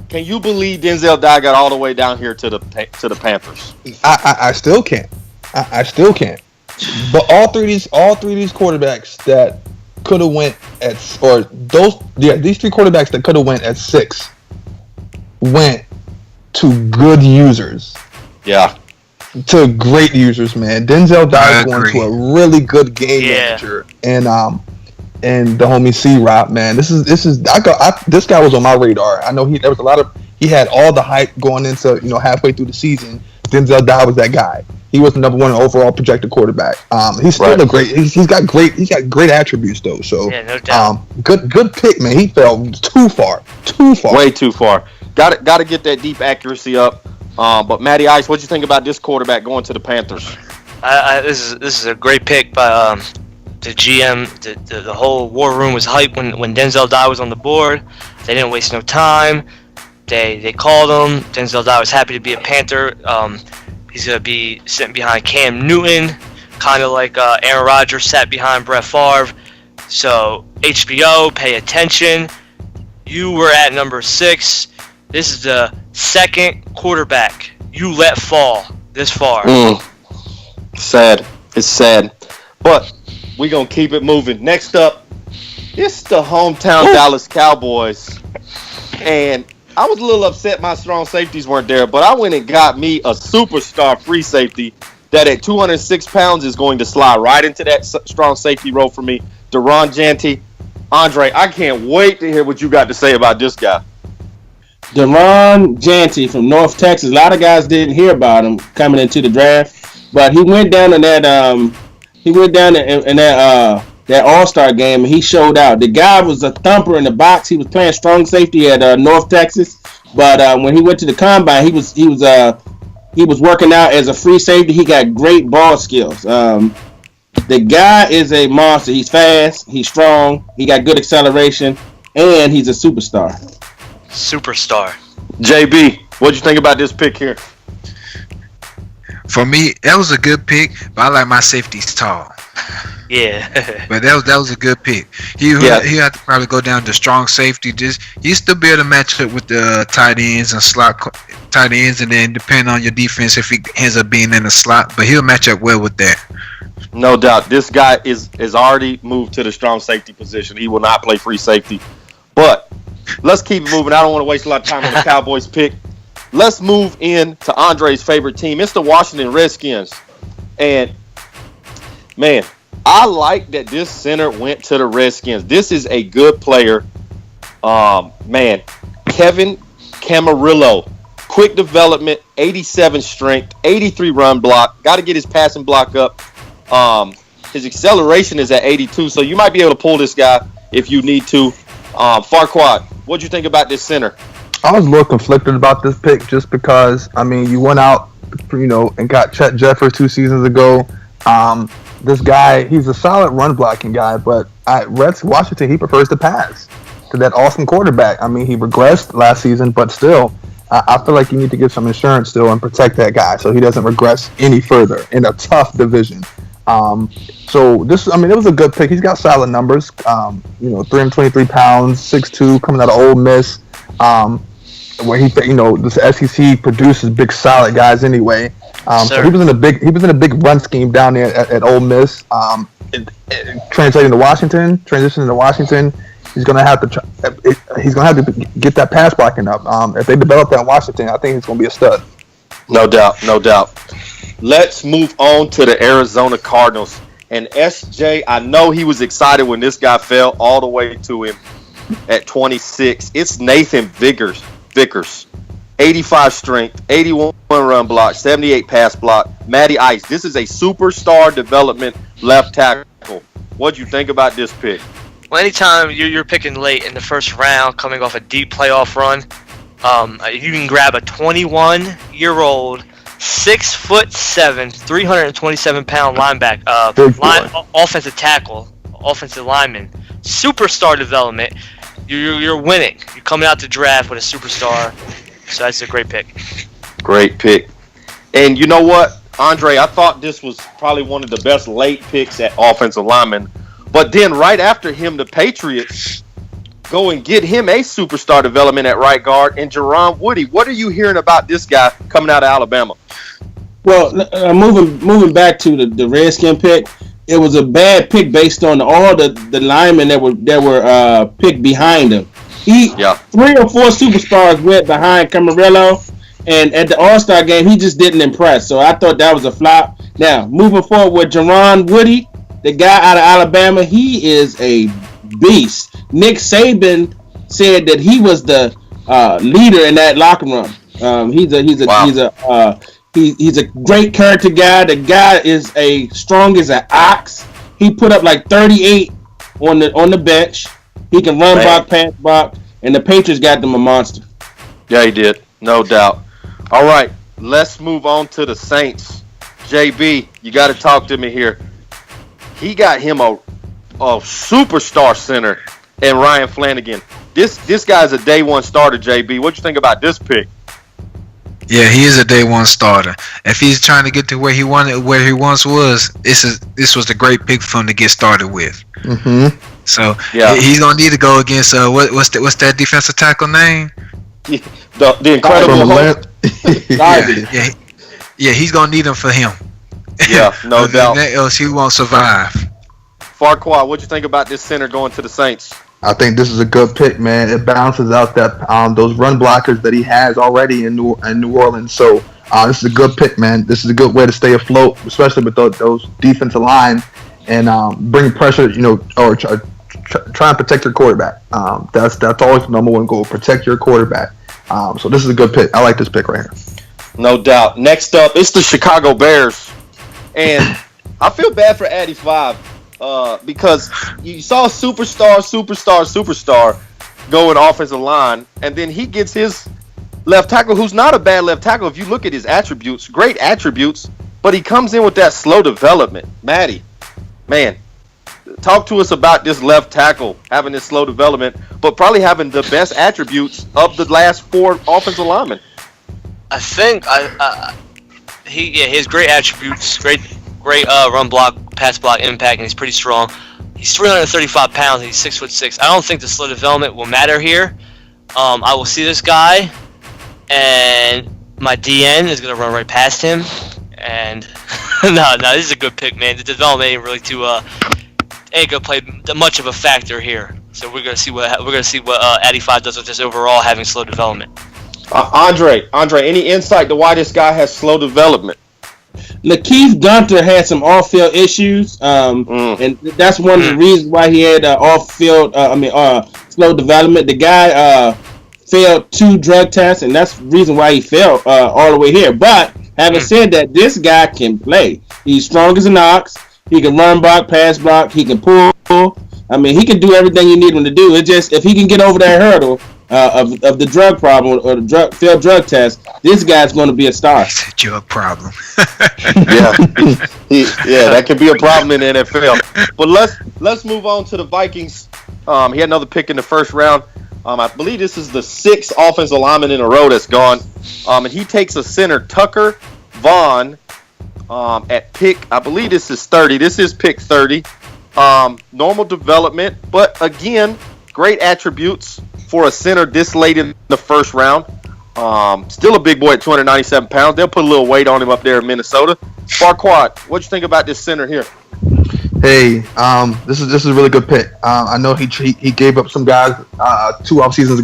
Speaker 1: can you believe Denzel Dye got all the way down here to the Panthers?
Speaker 2: I still can't. I still can't. But all three of these quarterbacks that could have went at these 3 quarterbacks that could have went at 6 went to good users.
Speaker 1: Yeah.
Speaker 2: To great users, man. Denzel Dye is going to a really good game manager, and the homie C-Rob, man. This guy was on my radar. I know he had all the hype going into halfway through the season. Denzel Dye was that guy. He was the number 1 overall projected quarterback. He's still a great. He's got great attributes though. So
Speaker 5: no doubt.
Speaker 2: Good pick, man. He fell too far, way too far.
Speaker 1: Got to get that deep accuracy up. But Matty Ice, what you think about this quarterback going to the Panthers?
Speaker 5: This is a great pick by the GM. The whole war room was hyped when Denzel Dye was on the board. They didn't waste no time. They called him. Denzel Dye was happy to be a Panther. He's going to be sitting behind Cam Newton, kind of like Aaron Rodgers sat behind Brett Favre. So, HBO, pay attention. You were at number 6. This is the second quarterback you let fall this far.
Speaker 1: Sad. It's sad. But we're going to keep it moving. Next up, it's the hometown Dallas Cowboys. And I was a little upset my strong safeties weren't there, but I went and got me a superstar free safety that at 206 pounds is going to slide right into that strong safety role for me. Deron Janty. Andre, I can't wait to hear what you got to say about this guy.
Speaker 3: Deron Janty from North Texas. A lot of guys didn't hear about him coming into the draft, but he went down in that that All-Star game and he showed out. The guy was a thumper in the box. He was playing strong safety at North Texas, but when he went to the combine, he was working out as a free safety. He got great ball skills. The guy is a monster. He's fast. He's strong. He got good acceleration, and he's a superstar.
Speaker 1: JB, what'd you think about this pick here?
Speaker 4: For me, that was a good pick, but I like my safeties tall.
Speaker 5: Yeah.
Speaker 4: But that was a good pick. He had to probably go down to strong safety. He still be able to match up with the tight ends and slot tight ends, and then depending on your defense, if he ends up being in the slot, but he'll match up well with that.
Speaker 1: No doubt. This guy is already moved to the strong safety position. He will not play free safety. But let's keep it moving. I don't want to waste a lot of time on the Cowboys pick. Let's move in to Andre's favorite team. It's the Washington Redskins. And, man, I like that this center went to the Redskins. This is a good player. Man, Kevin Camarillo. Quick development, 87 strength, 83 run block. Got to get his passing block up. His acceleration is at 82, so you might be able to pull this guy if you need to. Farquad, what'd you think about this center?
Speaker 2: I was a little conflicted about this pick just because, I mean, you went out, and got Chet Jeffers 2 seasons ago. This guy, he's a solid run blocking guy, but at Washington, he prefers to pass to that awesome quarterback. I mean, he regressed last season, but still, I feel like you need to give some insurance still and protect that guy so he doesn't regress any further in a tough division. So this, it was a good pick. He's got solid numbers. 323 pounds, 6'2", coming out of Ole Miss. Where the SEC produces big, solid guys anyway. So he was in a big run scheme down there at Ole Miss. Transitioning to Washington, he's gonna have to get that pass blocking up. If they develop that in Washington, I think it's gonna be a stud.
Speaker 1: No doubt. Let's move on to the Arizona Cardinals. And SJ, I know he was excited when this guy fell all the way to him at 26. It's Nathan Vickers. 85 strength, 81 run block, 78 pass block. Matty Ice, this is a superstar development left tackle. What'd you think about this pick?
Speaker 5: Well, anytime you're picking late in the first round, coming off a deep playoff run, you can grab a 21-year-old, 6'7", 327-pound offensive tackle, offensive lineman, superstar development. You're winning. You're coming out to draft with a superstar. So that's a great pick.
Speaker 1: Great pick. And you know what? Andre, I thought this was probably one of the best late picks at offensive lineman. But then right after him, the Patriots go and get him a superstar development at right guard and Jerron Woody. What are you hearing about this guy coming out of Alabama?
Speaker 3: Well, moving back to the Redskin pick, it was a bad pick based on all the linemen that were picked behind him. 3 or 4 superstars went behind Camarillo, and at the All-Star game, he just didn't impress. So I thought that was a flop. Now, moving forward with Jerron Woody, the guy out of Alabama, he is a beast. Nick Saban said that he was the leader in that locker room. He's a great character guy. The guy is strong as an ox. He put up like 38 on the bench. He can run block, pass block, and the Patriots got them a monster.
Speaker 1: Yeah, he did. No doubt. All right, let's move on to the Saints. JB, you got to talk to me here. He got him a superstar center and Ryan Flanagan. This guy's a day one starter, JB. What you think about this pick?
Speaker 4: Yeah, he is a day one starter. If he's trying to get to where he once was, this was the great pick for him to get started with.
Speaker 2: Mm-hmm.
Speaker 4: So he's gonna need to go against what's that defensive tackle name?
Speaker 1: The Incredible Hulk.
Speaker 4: Yeah, he's gonna need him for him.
Speaker 1: Yeah, no doubt.
Speaker 4: Else he won't survive.
Speaker 1: Farquhar, what you think about this center going to the Saints?
Speaker 2: I think this is a good pick, man. It balances out that those run blockers that he has already in New Orleans. So this is a good pick, man. This is a good way to stay afloat, especially with those defensive line and bring pressure, or try and protect your quarterback. That's always the number one goal: protect your quarterback. So this is a good pick. I like this pick right here.
Speaker 1: No doubt. Next up, it's the Chicago Bears, and I feel bad for Addy 5. Because you saw superstar go in offensive line, and then he gets his left tackle, who's not a bad left tackle. If you look at his attributes, great attributes, but he comes in with that slow development. Matty, man, talk to us about this left tackle having this slow development, but probably having the best attributes of the last 4 offensive linemen.
Speaker 5: I think he has great attributes, great run block, pass block impact, and he's pretty strong. He's 335 pounds and he's 6'6". I don't think the slow development will matter here. I will see this guy, and my DN is gonna run right past him. And no, this is a good pick, man. The development ain't really ain't gonna play much of a factor here. So we're gonna see what Addy 5 does with this overall having slow development.
Speaker 1: Andre, any insight to why this guy has slow development?
Speaker 3: Lakeith Gunter had some off-field issues, and that's one of the reasons why he had off-field, slow development. The guy failed 2 drug tests, and that's the reason why he failed all the way here. But having said that, this guy can play. He's strong as an ox. He can run block, pass block. He can pull. He can do everything you need him to do. It's just if he can get over that hurdle of the drug problem or the failed drug test, this guy's going to be a star.
Speaker 4: It's a drug problem.
Speaker 1: That could be a problem in the NFL. But let's move on to the Vikings. He had another pick in the first round. I believe this is the 6th offensive lineman in a row that's gone. And he takes a center, Tucker Vaughn, at pick. I believe this is 30. This is pick 30. Normal development, but again, great attributes for a center this late in the first round. Still a big boy at 297 pounds. They'll put a little weight on him up there in Minnesota. Farquad, what you think about this center here?
Speaker 2: Hey, this is a really good pick. I know he gave up some guys 2 seasons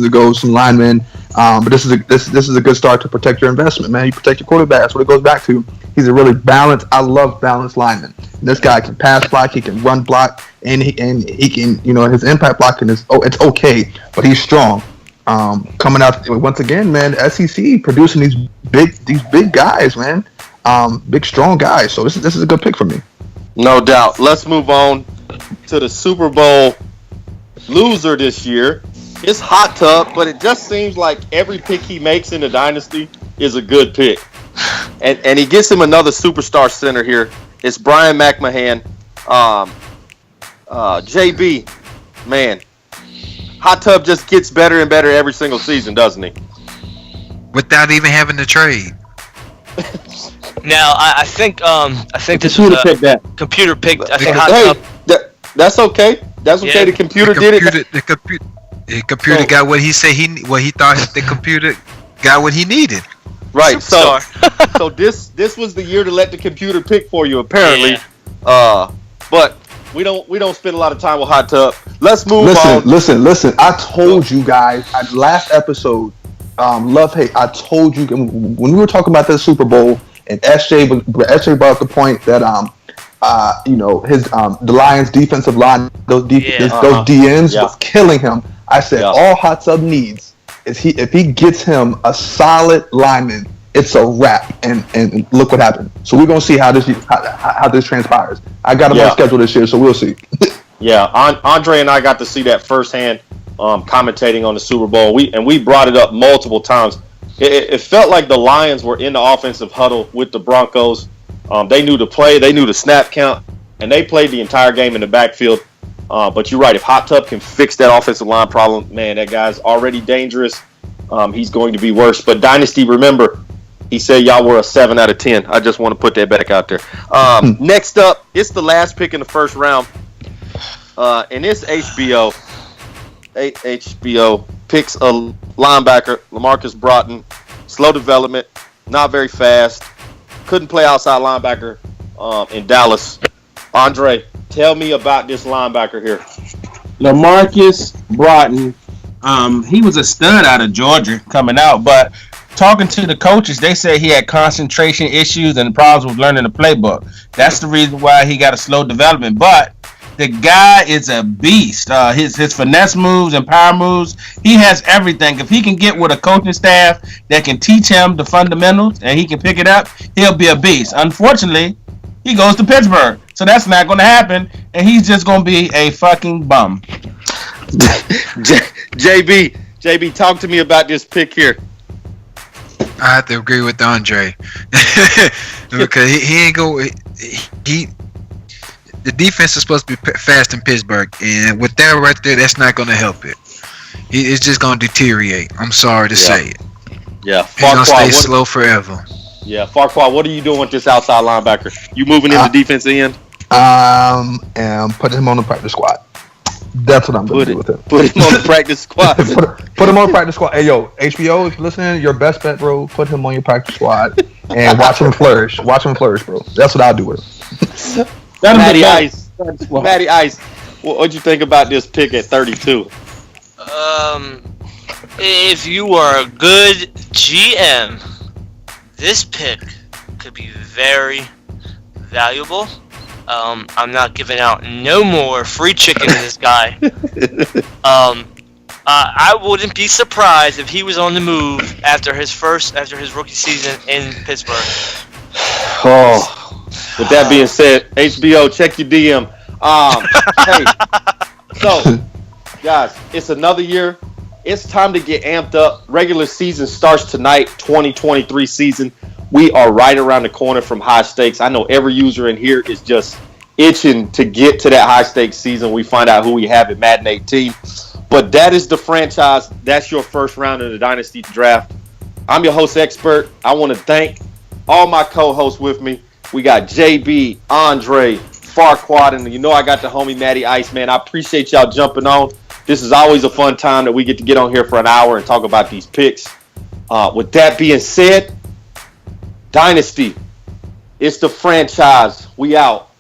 Speaker 2: ago, some linemen. But this is a good start to protect your investment, man. You protect your quarterback. That's what it goes back to. He's a really balanced. I love balanced linemen. This guy can pass block, he can run block, and he can, his impact blocking is it's okay, but he's strong. Coming out once again, man. SEC producing these big guys, man. Big strong guys. So this is a good pick for me.
Speaker 1: No doubt. Let's move on to the Super Bowl loser this year. It's Hot Tub, but it just seems like every pick he makes in the Dynasty is a good pick. And he gets him another superstar center here. It's Brian McMahon. JB, man, Hot Tub just gets better and better every single season, doesn't he?
Speaker 4: Without even having to trade.
Speaker 5: Now I think this
Speaker 1: Computer
Speaker 5: was
Speaker 1: picked that.
Speaker 5: computer picked. I think
Speaker 1: Hey,
Speaker 5: Hot Tub.
Speaker 1: that's okay. That's okay.
Speaker 5: Yeah.
Speaker 1: The computer did it.
Speaker 4: The computer
Speaker 1: So-
Speaker 4: got what he said what he thought the computer got what he needed.
Speaker 1: Right. So
Speaker 5: Superstar.
Speaker 1: so this was the year to let the computer pick for you, apparently.
Speaker 5: Yeah.
Speaker 1: But we don't spend a lot of time with Hot Tub. Let's move on.
Speaker 2: Listen. I told you guys last episode, love hate. I told you when we were talking about the Super Bowl, and SJ brought up the point that his the Lions defensive line, those DNs was killing him. I said all Hot Tub needs is if he gets him a solid lineman, it's a wrap. And look what happened. So we're gonna see how this transpires. I got him on schedule this year, so we'll see.
Speaker 1: Yeah, Andre and I got to see that firsthand, commentating on the Super Bowl. We brought it up multiple times. It felt like the Lions were in the offensive huddle with the Broncos. They knew the play, they knew the snap count, and they played the entire game in the backfield. But you're right, if Hot Tub can fix that offensive line problem, man, that guy's already dangerous. He's going to be worse. But Dynasty, remember, he said y'all were a 7 out of 10. I just want to put that back out there. Next up, it's the last pick in the first round. And it's HBO. HBO picks a linebacker, Lamarcus Broughton. Slow development, not very fast. Couldn't play outside linebacker in Dallas. Andre, tell me about this linebacker here.
Speaker 3: Lamarcus Broughton, he was a stud out of Georgia coming out, but talking to the coaches, they said he had concentration issues and problems with learning the playbook. That's the reason why he got a slow development. But the guy is a beast. His finesse moves and power moves, he has everything. If he can get with a coaching staff that can teach him the fundamentals and he can pick it up, he'll be a beast. Unfortunately, he goes to Pittsburgh, so that's not going to happen, and he's just going to be a fucking bum.
Speaker 1: JB, talk to me about this pick here.
Speaker 4: I have to agree with Andre because he ain't go. The defense is supposed to be fast in Pittsburgh, and with that right there, that's not going to help it. It's just going to deteriorate. I'm sorry to say it.
Speaker 1: Yeah,
Speaker 4: He's going to stay slow forever.
Speaker 1: Yeah, Farquhar, what are you doing with this outside linebacker? You moving in the defensive end?
Speaker 2: And put him on the practice squad. That's what I'm going to do with him.
Speaker 1: Put him on the practice squad.
Speaker 2: put him on the practice squad. Hey, yo, HBO, if you're listening, your best bet, bro, put him on your practice squad and watch him flourish. Watch him flourish, bro. That's what I'll do with him.
Speaker 1: Matty Ice, what'd you think about this pick at 32?
Speaker 5: If you are a good GM, this pick could be very valuable. I'm not giving out no more free chicken to this guy. I wouldn't be surprised if he was on the move after his rookie season in Pittsburgh.
Speaker 1: Oh, with that being said, HBO, check your DM. Hey, so guys, it's another year. It's time to get amped up. Regular season starts tonight, 2023 season. We are right around the corner from high stakes. I know every user in here is just itching to get to that high stakes season. We find out who we have in Madden 18. But that is the franchise. That's your first round of the Dynasty Draft. I'm your host expert. I want to thank all my co-hosts with me. We got JB, Andre, Farquad, and you know I got the homie Matty Ice, man. I appreciate y'all jumping on. This is always a fun time that we get to get on here for an hour and talk about these picks. With that being said, Dynasty, it's the franchise. We out.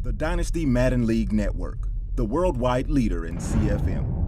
Speaker 8: The Dynasty Madden League Network, the worldwide leader in CFM.